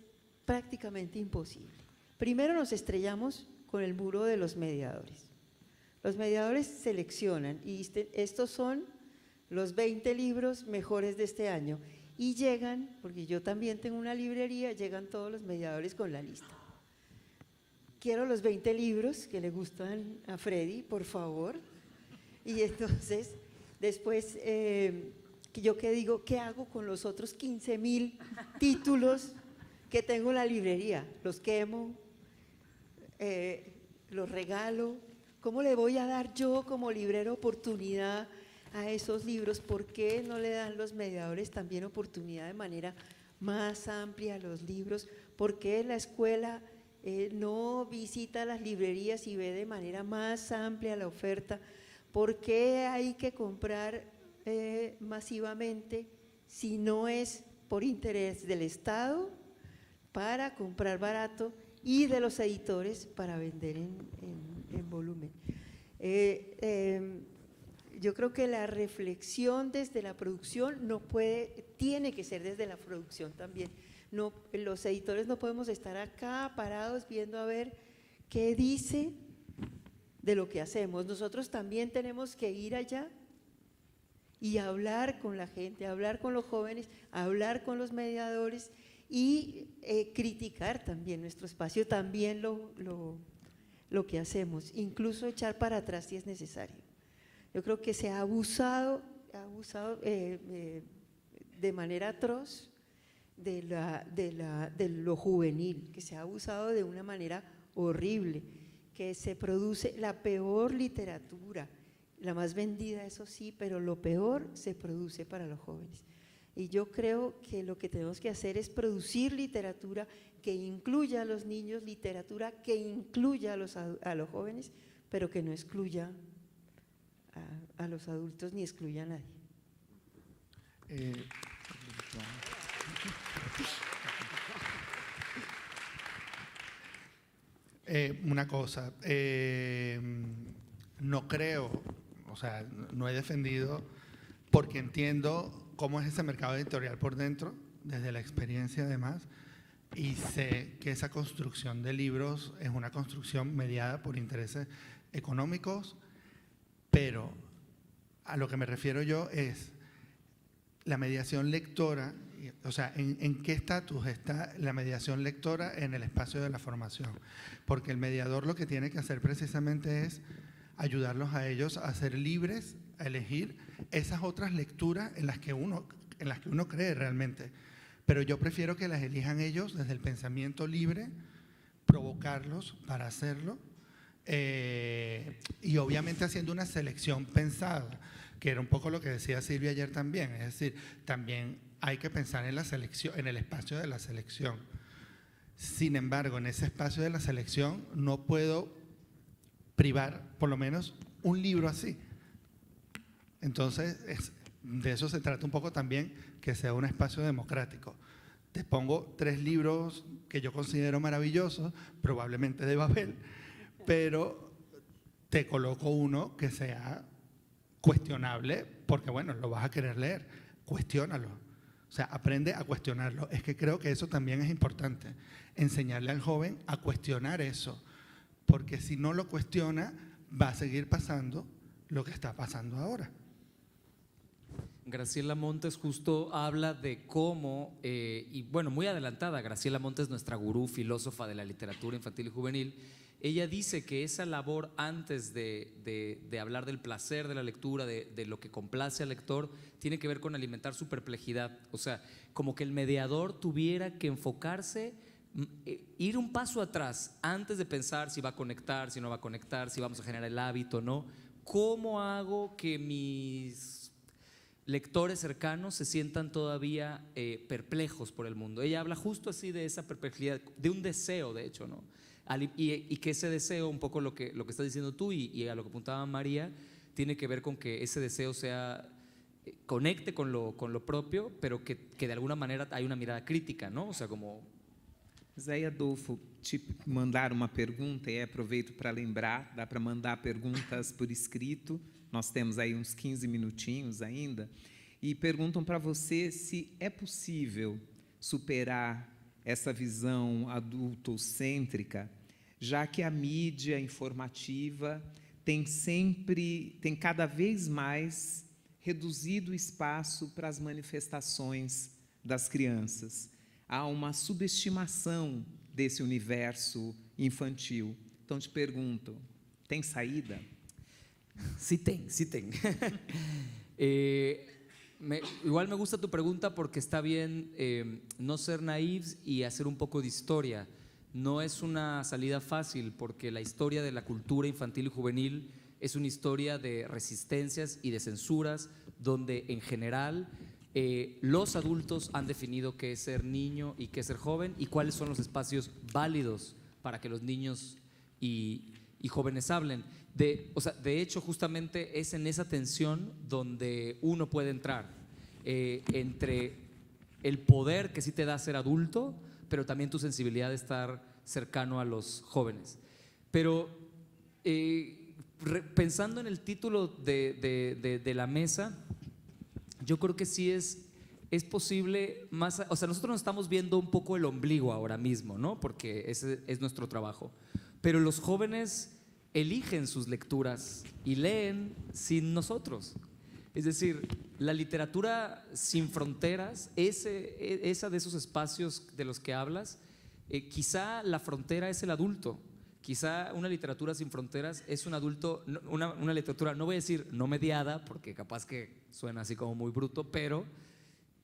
prácticamente imposible. Primero nos estrellamos con el muro de los mediadores. Los mediadores seleccionan y estos son los 20 libros mejores de este año y llegan, porque yo también tengo una librería, llegan todos los mediadores con la lista. Quiero los 20 libros que le gustan a Freddy, por favor. Y entonces, después, yo qué digo, ¿qué hago con los otros 15.000 títulos que tengo en la librería? ¿Los quemo? ¿Los regalo? ¿Cómo le voy a dar yo como librero oportunidad a esos libros? ¿Por qué no le dan los mediadores también oportunidad de manera más amplia a los libros? ¿Por qué la escuela no visita las librerías y ve de manera más amplia la oferta? ¿Por qué hay que comprar masivamente si no es por interés del Estado para comprar barato y de los editores para vender en volumen? Yo creo que la reflexión desde la producción tiene que ser desde la producción también. No, los editores no podemos estar acá parados viendo a ver qué dice de lo que hacemos. Nosotros también tenemos que ir allá y hablar con la gente, hablar con los jóvenes, hablar con los mediadores y criticar también nuestro espacio, también lo que hacemos, incluso echar para atrás si es necesario. Yo creo que se ha abusado de manera atroz de lo juvenil, que se ha abusado de una manera horrible, que se produce la peor literatura, la más vendida, eso sí, pero lo peor se produce para los jóvenes. Y yo creo que lo que tenemos que hacer es producir literatura que incluya a los niños, literatura que incluya a los jóvenes, pero que no excluya a los adultos ni excluya a nadie. Una cosa, no creo, o sea, no he defendido, porque entiendo cómo es ese mercado editorial por dentro, desde la experiencia además, y sé que esa construcción de libros es una construcción mediada por intereses económicos, pero a lo que me refiero yo es la mediación lectora. O sea, ¿en qué estatus está la mediación lectora en el espacio de la formación? Porque el mediador lo que tiene que hacer precisamente es ayudarlos a ellos a ser libres, a elegir esas otras lecturas en las que uno cree realmente. Pero yo prefiero que las elijan ellos desde el pensamiento libre, provocarlos para hacerlo, y obviamente haciendo una selección pensada, que era un poco lo que decía Silvia ayer también. Es decir, también hay que pensar en la selección, en el espacio de la selección. Sin embargo, en ese espacio de la selección no puedo privar por lo menos un libro así. Entonces, de eso se trata un poco también, que sea un espacio democrático. Te pongo 3 libros que yo considero maravillosos, probablemente de Babel, pero te coloco uno que sea cuestionable, porque bueno, lo vas a querer leer, cuestiónalo. O sea, aprende a cuestionarlo. Es que creo que eso también es importante, enseñarle al joven a cuestionar eso, porque si no lo cuestiona, va a seguir pasando lo que está pasando ahora. Graciela Montes justo habla de cómo, y bueno, muy adelantada, Graciela Montes, nuestra gurú, filósofa de la literatura infantil y juvenil, ella dice que esa labor antes de hablar del placer de la lectura, de lo que complace al lector, tiene que ver con alimentar su perplejidad. O sea, como que el mediador tuviera que enfocarse, ir un paso atrás antes de pensar si va a conectar, si no va a conectar, si vamos a generar el hábito o no. ¿Cómo hago que mis lectores cercanos se sientan todavía perplejos por el mundo? Ella habla justo así de esa perplejidad, de un deseo, de hecho, ¿no? Y que ese deseo, un poco lo que estás diciendo tú y a lo que apuntaba María, tiene que ver con que ese deseo sea, conecte con lo propio, pero que de alguna manera hay una mirada crítica, ¿no? O sea, como… Mas aí, Adolfo, te mandaram uma pergunta e aproveito para lembrar, dá para mandar perguntas por escrito, nós temos aí uns 15 minutinhos ainda, e perguntam para você se é possível superar essa visão adultocêntrica, já que a mídia informativa tem cada vez mais reduzido o espaço para as manifestações das crianças. Há uma subestimação desse universo infantil. Então, te pergunto, tem saída? Sí ten. Igual me gusta tu pregunta porque está bien no ser naïfs y hacer un poco de historia. No es una salida fácil porque la historia de la cultura infantil y juvenil es una historia de resistencias y de censuras donde en general los adultos han definido qué es ser niño y qué es ser joven y cuáles son los espacios válidos para que los niños y jóvenes hablen. De hecho, justamente es en esa tensión donde uno puede entrar, entre el poder que sí te da ser adulto, pero también tu sensibilidad de estar cercano a los jóvenes. Pero pensando en el título de la mesa, yo creo que sí es posible más, o sea, nosotros nos estamos viendo un poco el ombligo ahora mismo, ¿no? Porque ese es nuestro trabajo. Pero los jóvenes eligen sus lecturas y leen sin nosotros. Es decir, la literatura sin fronteras, esa de esos espacios de los que hablas, quizá la frontera es el adulto. Quizá una literatura sin fronteras es un adulto, una literatura, no voy a decir no mediada, porque capaz que suena así como muy bruto, pero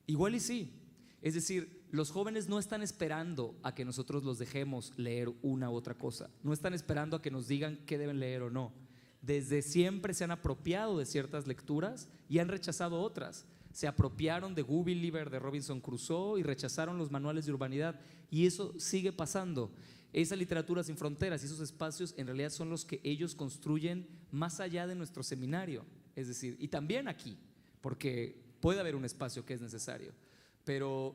igual y sí. Es decir, los jóvenes no están esperando a que nosotros los dejemos leer una u otra cosa. No están esperando a que nos digan qué deben leer o no. Desde siempre se han apropiado de ciertas lecturas y han rechazado otras. Se apropiaron de Gulliver, de Robinson Crusoe y rechazaron los manuales de urbanidad. Y eso sigue pasando. Esa literatura sin fronteras y esos espacios en realidad son los que ellos construyen más allá de nuestro seminario. Es decir, y también aquí, porque puede haber un espacio que es necesario. Pero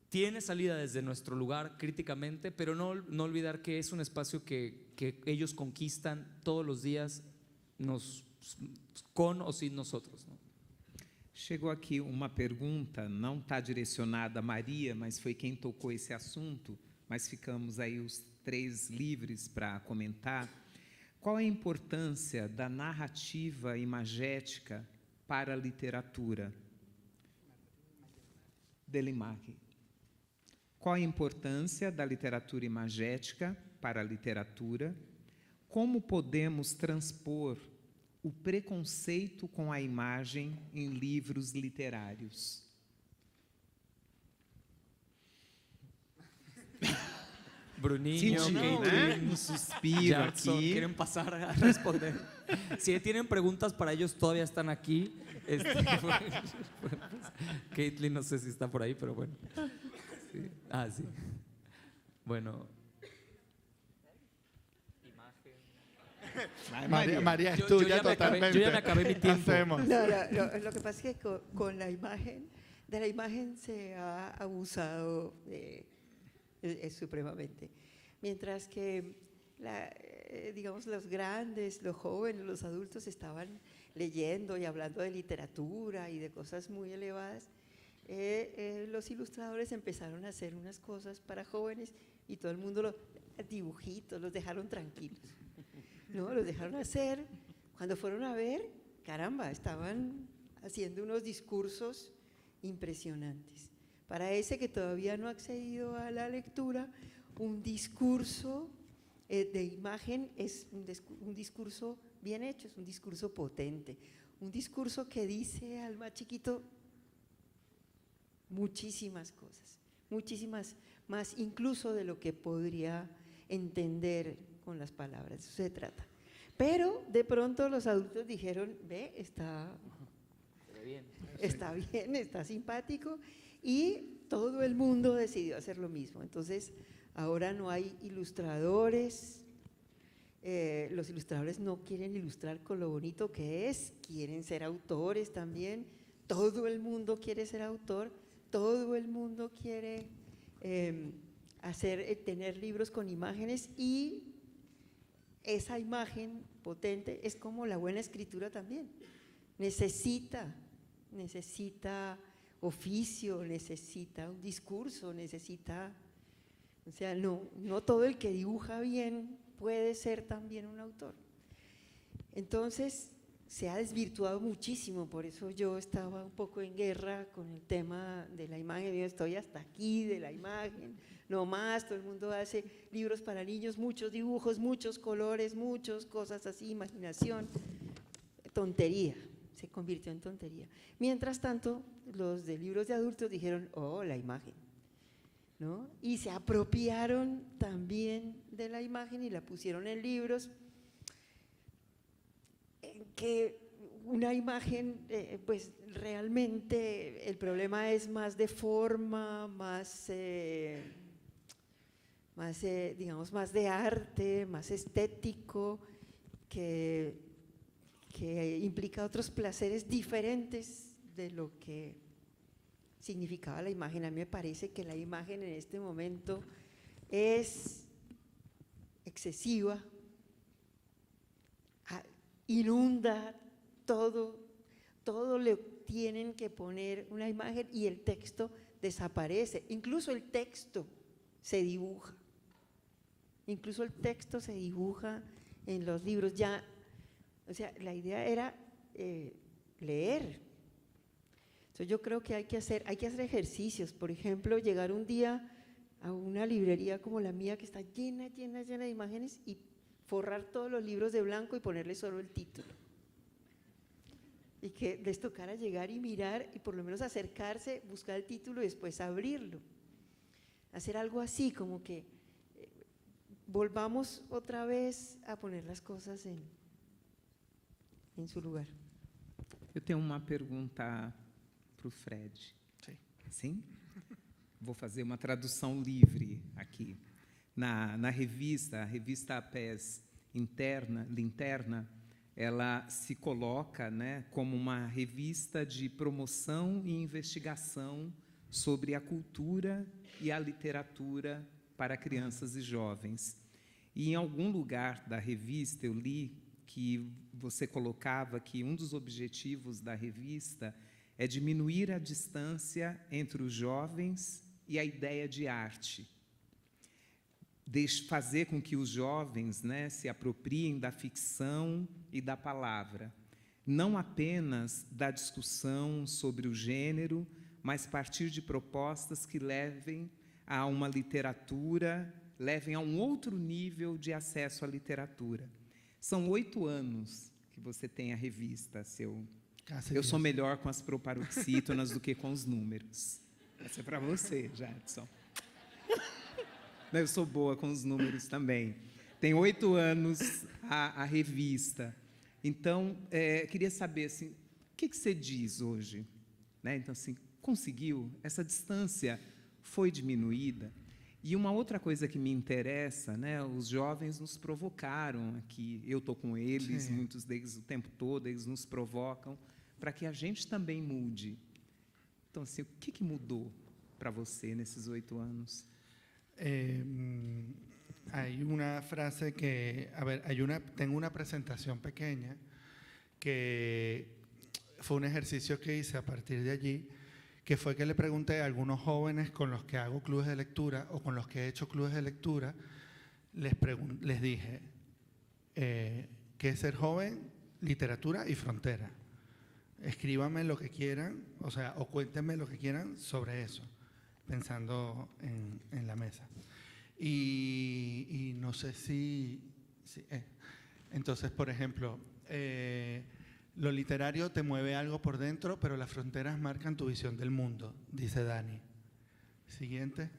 tiene salida desde nuestro lugar críticamente, pero no olvidar que es un espacio que ellos conquistan todos los días, con o sin nosotros, ¿no? Chegou aqui uma pergunta, não está direcionada a Maria, mas foi quem tocou esse assunto, mas ficamos aí os 3 livres para comentar. Qual é a importância da narrativa imagética para a literatura? Delimarque. Qual a importância da literatura imagética para a literatura? como podemos transpor o preconceito com a imagem em livros literários? Bruninho, Senti, Caitlin, un suspiro Jackson, aquí. quieren pasar a responder. Si tienen preguntas para ellos, todavía están aquí. Caitlin, no sé si está por ahí, pero bueno. Sí. Ah, sí. Bueno. María es Yo tuya ya me acabé- totalmente. yo ya me acabé mi tiempo. Hacemos. No, lo que pasa es que con la imagen, de la imagen se ha abusado supremamente. Mientras que, digamos, los grandes, los jóvenes, los adultos estaban leyendo y hablando de literatura y de cosas muy elevadas, los ilustradores empezaron a hacer unas cosas para jóvenes y todo el mundo, los dibujitos, los dejaron tranquilos. ¿No? Los dejaron hacer. Cuando fueron a ver, caramba, estaban haciendo unos discursos impresionantes. Para ese que todavía no ha accedido a la lectura, un discurso de imagen es un discurso bien hecho, es un discurso potente, un discurso que dice al más chiquito muchísimas cosas, muchísimas más incluso de lo que podría entender con las palabras, de eso se trata. Pero de pronto los adultos dijeron, ve, está bien, está simpático, y todo el mundo decidió hacer lo mismo. Entonces, ahora no hay ilustradores, los ilustradores no quieren ilustrar con lo bonito que es, quieren ser autores también, todo el mundo quiere ser autor, todo el mundo quiere tener libros con imágenes, y esa imagen potente es como la buena escritura también. Necesita oficio, necesita un discurso, o sea, no todo el que dibuja bien puede ser también un autor. Entonces, se ha desvirtuado muchísimo, por eso yo estaba un poco en guerra con el tema de la imagen. Yo estoy hasta aquí de la imagen, no más, todo el mundo hace libros para niños, muchos dibujos, muchos colores, muchas cosas así, imaginación, tontería, se convirtió en tontería. Mientras tanto, los de libros de adultos dijeron, oh, la imagen, ¿no? Y se apropiaron también de la imagen y la pusieron en libros, que una imagen, pues realmente el problema es más de forma, más digamos, más de arte, más estético, que implica otros placeres diferentes de lo que significaba la imagen. A mí me parece que la imagen en este momento es excesiva, inunda todo le tienen que poner una imagen y el texto desaparece, incluso el texto se dibuja, en los libros ya. O sea, la idea era leer. Entonces yo creo que hay que hacer ejercicios, por ejemplo, llegar un día a una librería como la mía que está llena de imágenes y forrar todos los libros de blanco y ponerle solo el título. Y que les tocara llegar y mirar y por lo menos acercarse, buscar el título y después abrirlo. Hacer algo así, como que volvamos otra vez a poner las cosas en su lugar. Eu tenho uma pergunta para o Fred. Sim. Sim? Vou fazer uma tradução livre aqui. Na revista, a revista PES Linterna, ela se coloca, né, como uma revista de promoção e investigação sobre a cultura e a literatura para crianças e jovens. E em algum lugar da revista eu li que você colocava que um dos objetivos da revista é diminuir a distância entre os jovens e a ideia de arte. Fazer com que os jovens, né, se apropriem da ficção e da palavra, não apenas da discussão sobre o gênero, mas partir de propostas que levem a uma literatura levem a um outro nível de acesso à literatura. São 8 anos que você tem a revista, Eu sou melhor com as proparoxítonas do que com os números. Essa é para você, Jadson. Eu sou boa com os números também. Tem 8 anos a revista. Então, queria saber, assim, o que você diz hoje? Né? Então, assim, conseguiu? Essa distância foi diminuída? E uma outra coisa que me interessa, né, os jovens nos provocaram aqui. Eu estou com eles, Sim. muitos deles o tempo todo, eles nos provocam para que a gente também mude. Então, assim, o que mudou para você nesses 8 anos? Hay una frase que, a ver, tengo una presentación pequeña que fue un ejercicio que hice a partir de allí, que fue que le pregunté a algunos jóvenes con los que hago clubes de lectura o con los que he hecho clubes de lectura, les dije, ¿qué es ser joven? Literatura y frontera. Escríbanme lo que quieran, o cuéntenme lo que quieran sobre eso, pensando en la mesa. Y no sé si entonces, por ejemplo, lo literario te mueve algo por dentro, pero las fronteras marcan tu visión del mundo, dice Dani. Siguiente.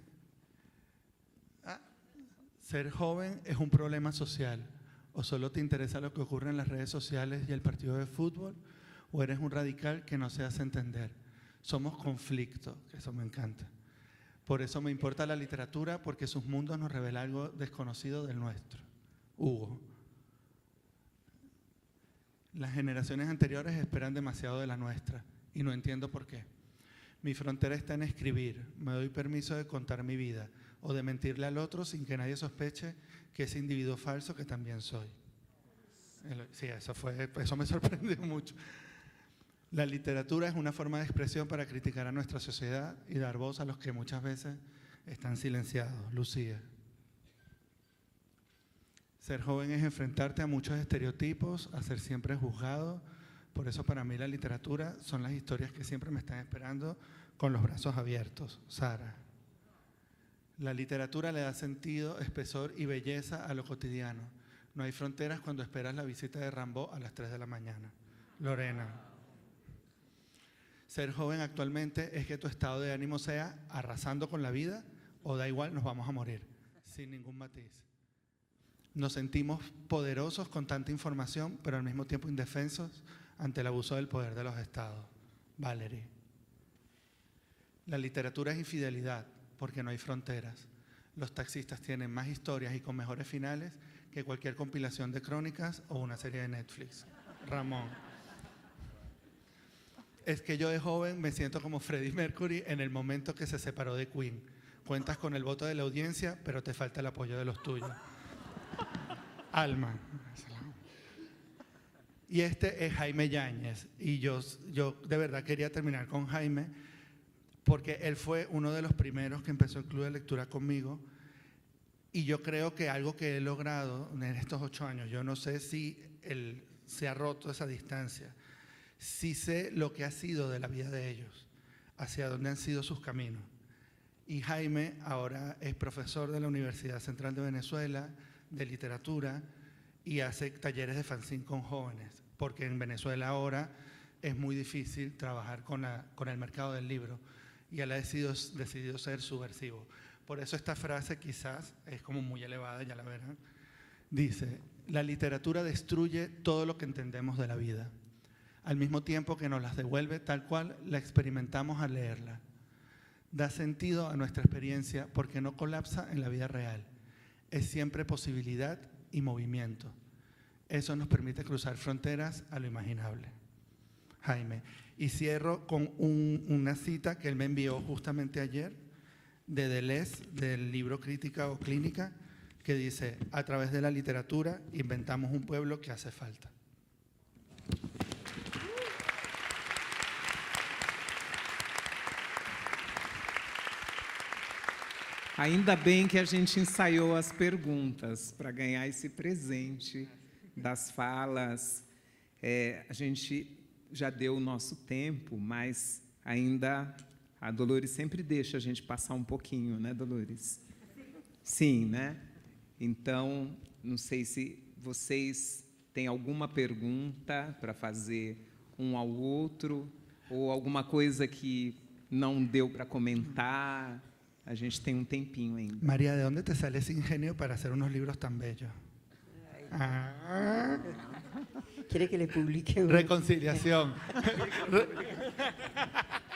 Ser joven es un problema social. ¿O solo te interesa lo que ocurre en las redes sociales y el partido de fútbol? ¿O eres un radical que no se hace entender? Somos conflicto, que eso me encanta. Por eso me importa la literatura, porque sus mundos nos revelan algo desconocido del nuestro. Hugo. Las generaciones anteriores esperan demasiado de la nuestra y no entiendo por qué. Mi frontera está en escribir. Me doy permiso de contar mi vida o de mentirle al otro sin que nadie sospeche que ese individuo falso que también soy. Sí, eso me sorprendió mucho. La literatura es una forma de expresión para criticar a nuestra sociedad y dar voz a los que muchas veces están silenciados. Lucía. Ser joven es enfrentarte a muchos estereotipos, a ser siempre juzgado. Por eso para mí la literatura son las historias que siempre me están esperando con los brazos abiertos. Sara. La literatura le da sentido, espesor y belleza a lo cotidiano. No hay fronteras cuando esperas la visita de Rimbaud a las 3 de la mañana. Lorena. Ser joven actualmente es que tu estado de ánimo sea arrasando con la vida o da igual, nos vamos a morir, sin ningún matiz. Nos sentimos poderosos con tanta información, pero al mismo tiempo indefensos ante el abuso del poder de los estados. Valerie. La literatura es infidelidad porque no hay fronteras. Los taxistas tienen más historias y con mejores finales que cualquier compilación de crónicas o una serie de Netflix. Ramón. Es que yo de joven me siento como Freddie Mercury en el momento que se separó de Queen. Cuentas con el voto de la audiencia, pero te falta el apoyo de los tuyos. Alma. Y este es Jaime Yáñez. Y yo de verdad quería terminar con Jaime porque él fue uno de los primeros que empezó el club de lectura conmigo. Y yo creo que algo que he logrado en estos 8 años, yo no sé si él se ha roto esa distancia. Sí sé lo que ha sido de la vida de ellos, hacia dónde han sido sus caminos. Y Jaime ahora es profesor de la Universidad Central de Venezuela, de literatura, y hace talleres de fanzine con jóvenes, porque en Venezuela ahora es muy difícil trabajar con el mercado del libro, y él ha decidido ser subversivo. Por eso esta frase quizás es como muy elevada, ya la verán. Dice, la literatura destruye todo lo que entendemos de la vida, al mismo tiempo que nos las devuelve tal cual la experimentamos al leerla. Da sentido a nuestra experiencia porque no colapsa en la vida real. Es siempre posibilidad y movimiento. Eso nos permite cruzar fronteras a lo imaginable. Jaime. Y cierro con una cita que él me envió justamente ayer de Deleuze, del libro Crítica o Clínica, que dice, a través de la literatura inventamos un pueblo que hace falta. Ainda bem que a gente ensaiou as perguntas para ganhar esse presente das falas. A gente já deu o nosso tempo, mas ainda a Dolores sempre deixa a gente passar um pouquinho, né, Dolores? Sim, né? Então, não sei se vocês têm alguma pergunta para fazer um ao outro, ou alguma coisa que não deu para comentar. A gente tem um tempinho ainda. María, ¿de dónde te sale ese ingenio para hacer unos libros tan bellos? Ah, ¿Quiere que le publique uno? reconciliación.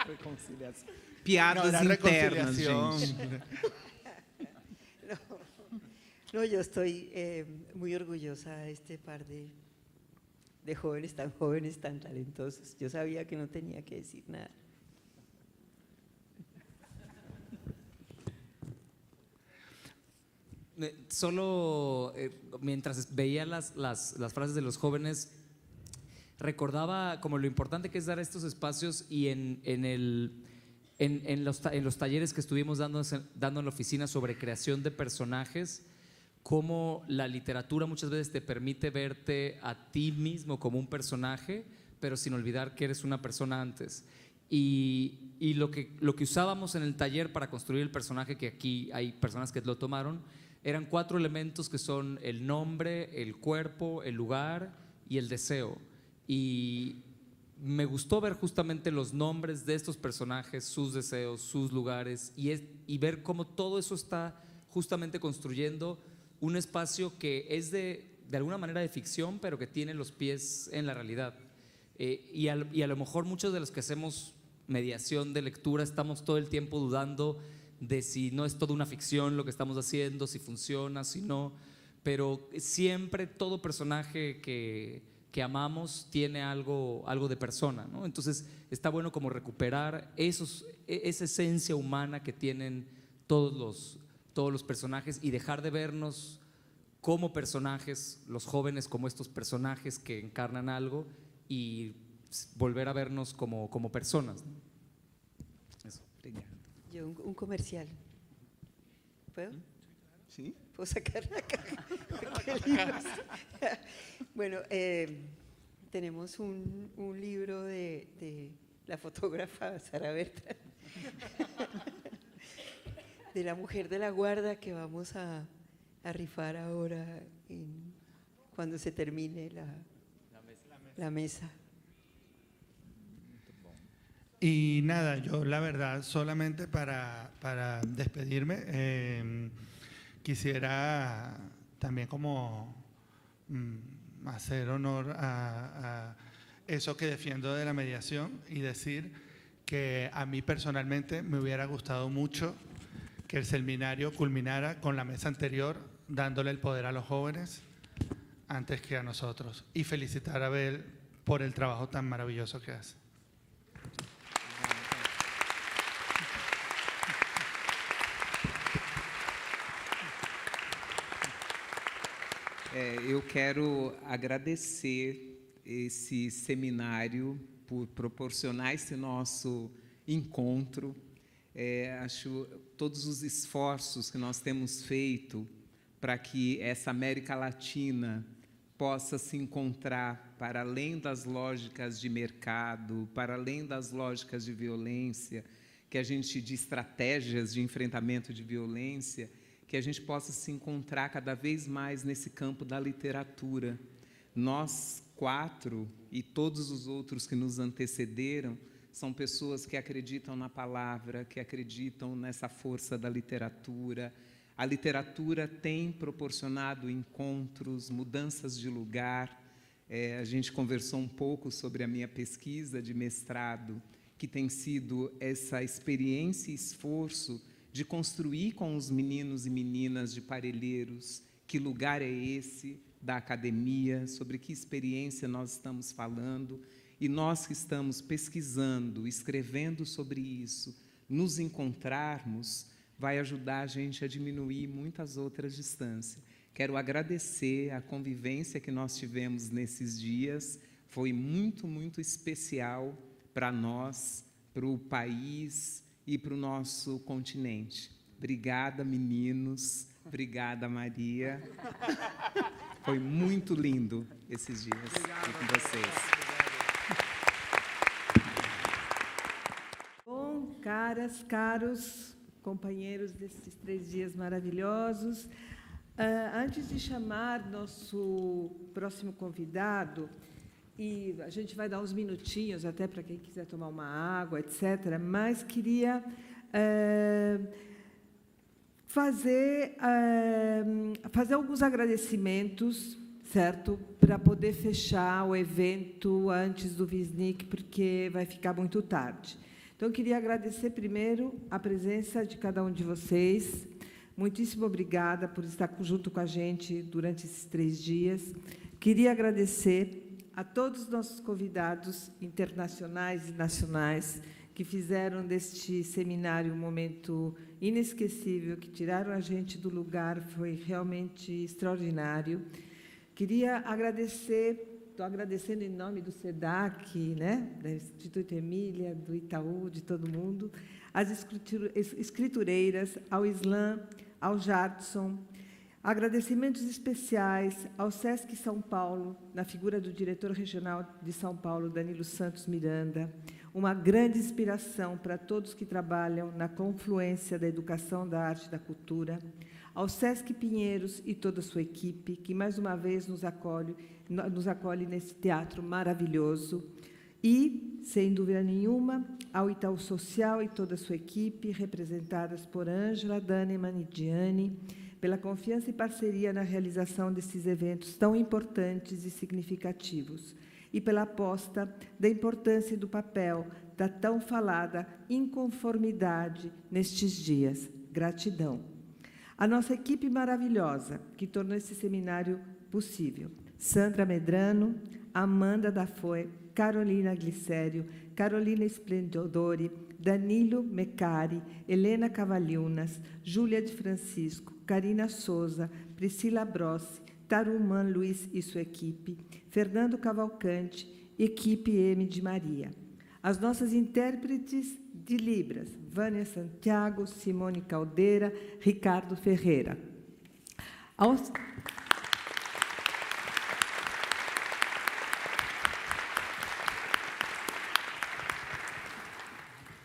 Reconciliação. Piadas No, era internas, reconciliación. gente. No, yo estoy muy orgullosa de este par de jóvenes, tan talentosos. Yo sabía que no tenía que decir nada. Solo mientras veía las frases de los jóvenes, recordaba como lo importante que es dar estos espacios y en los talleres que estuvimos dando en la oficina sobre creación de personajes, cómo la literatura muchas veces te permite verte a ti mismo como un personaje, pero sin olvidar que eres una persona antes. Y lo que usábamos en el taller para construir el personaje, que aquí hay personas que lo tomaron, eran 4 elementos que son el nombre, el cuerpo, el lugar y el deseo. Y me gustó ver justamente los nombres de estos personajes, sus deseos, sus lugares y ver cómo todo eso está justamente construyendo un espacio que es de alguna manera de ficción, pero que tiene los pies en la realidad. Y a lo mejor muchos de los que hacemos mediación de lectura estamos todo el tiempo dudando de si no es toda una ficción lo que estamos haciendo, si funciona, si no, pero siempre todo personaje que amamos tiene algo de persona, ¿no? Entonces está bueno como recuperar esa esencia humana que tienen todos los personajes y dejar de vernos como personajes, los jóvenes como estos personajes que encarnan algo y volver a vernos como personas, ¿no? Eso. Yo un comercial. ¿Puedo? Sí. ¿Puedo sacar la caja? Qué libros. Bueno, tenemos un libro de la fotógrafa Sara Berta, de la mujer de la guarda, que vamos a rifar ahora cuando se termine la mesa. Y nada, yo la verdad, solamente para despedirme, quisiera también como hacer honor a eso que defiendo de la mediación y decir que a mí personalmente me hubiera gustado mucho que el seminario culminara con la mesa anterior, dándole el poder a los jóvenes antes que a nosotros. Y felicitar a Abel por el trabajo tan maravilloso que hace. Eu quero agradecer esse seminário por proporcionar esse nosso encontro. Acho todos os esforços que nós temos feito para que essa América Latina possa se encontrar para além das lógicas de mercado, para além das lógicas de violência, de estratégias de enfrentamento de violência, que a gente possa se encontrar cada vez mais nesse campo da literatura. Nós 4 e todos os outros que nos antecederam são pessoas que acreditam na palavra, que acreditam nessa força da literatura. A literatura tem proporcionado encontros, mudanças de lugar. A gente conversou um pouco sobre a minha pesquisa de mestrado, que tem sido essa experiência e esforço de construir com os meninos e meninas de Parelheiros que lugar é esse da academia, sobre que experiência nós estamos falando, e nós que estamos pesquisando, escrevendo sobre isso, nos encontrarmos, vai ajudar a gente a diminuir muitas outras distâncias. Quero agradecer a convivência que nós tivemos nesses dias, foi muito, muito especial para nós, para o país e para o nosso continente. Obrigada, meninos. Obrigada, Maria. Foi muito lindo esses dias aqui com vocês. Bom, caras, caros, companheiros desses 3 dias maravilhosos. Antes de chamar nosso próximo convidado, e a gente vai dar uns minutinhos até para quem quiser tomar uma água, etc., mas queria fazer alguns agradecimentos, certo? Para poder fechar o evento antes do Visnik, porque vai ficar muito tarde. Então, eu queria agradecer primeiro a presença de cada um de vocês. Muitíssimo obrigada por estar junto com a gente durante esses 3 dias. Queria agradecer a todos os nossos convidados internacionais e nacionais que fizeram deste seminário um momento inesquecível, que tiraram a gente do lugar, foi realmente extraordinário. Queria agradecer, estou agradecendo em nome do SEDAC, né, do Instituto Emília, do Itaú, de todo mundo, às escritureiras, ao Islã, ao Jadson. Agradecimentos especiais ao SESC São Paulo, na figura do diretor regional de São Paulo, Danilo Santos Miranda, uma grande inspiração para todos que trabalham na confluência da educação, da arte e da cultura, ao SESC Pinheiros e toda a sua equipe, que, mais uma vez, nos acolhe nesse teatro maravilhoso, e, sem dúvida nenhuma, ao Itaú Social e toda a sua equipe, representadas por Ângela, Daneman e Diane, pela confiança e parceria na realização desses eventos tão importantes e significativos, e pela aposta da importância e do papel da tão falada inconformidade nestes dias. Gratidão. A nossa equipe maravilhosa, que tornou esse seminário possível. Sandra Medrano, Amanda Dafoe, Carolina Glicério, Carolina Splendidori, Danilo Mecari, Helena Cavalhunas, Júlia de Francisco, Karina Souza, Priscila Brossi, Taruman Luiz e sua equipe, Fernando Cavalcante, equipe M de Maria. As nossas intérpretes de Libras, Vânia Santiago, Simone Caldeira, Ricardo Ferreira.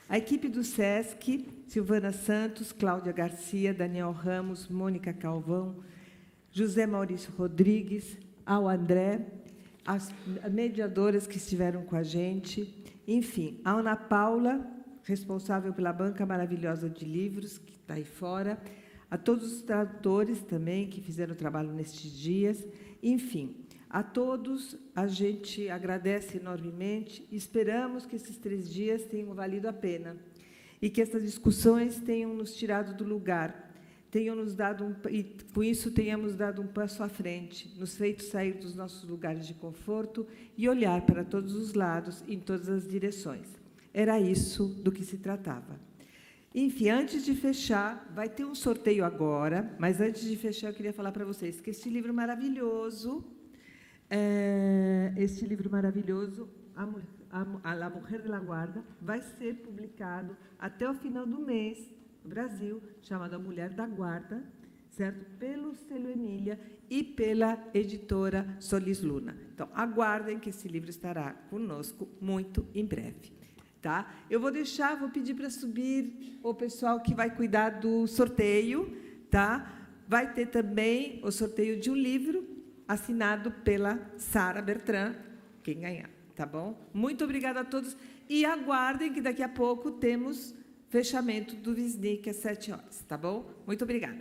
A equipe do SESC, Silvana Santos, Cláudia Garcia, Daniel Ramos, Mônica Calvão, José Maurício Rodrigues, ao André, as mediadoras que estiveram com a gente, enfim, a Ana Paula, responsável pela banca maravilhosa de livros, que está aí fora, a todos os tradutores também, que fizeram o trabalho nestes dias, enfim, a todos a gente agradece enormemente e esperamos que esses 3 dias tenham valido a pena e que essas discussões tenham nos tirado do lugar, tenham nos dado e com isso tenhamos dado um passo à frente, nos feito sair dos nossos lugares de conforto e olhar para todos os lados, em todas as direções. Era isso do que se tratava. Enfim, antes de fechar, vai ter um sorteio agora, mas antes de fechar, eu queria falar para vocês que este livro maravilhoso, A Mujer de la Guarda, vai ser publicado até o final do mês, no Brasil, chamado A Mulher da Guarda, certo? Pelo Selo Emília e pela editora Solis Luna. Então, aguardem que esse livro estará conosco muito em breve. Tá? Eu vou pedir para subir o pessoal que vai cuidar do sorteio. Tá? Vai ter também o sorteio de um livro assinado pela Sara Bertrand, quem ganhar. Tá bom? Muito obrigada a todos. E aguardem que daqui a pouco temos fechamento do Visnik às 7 horas. Tá bom? Muito obrigada.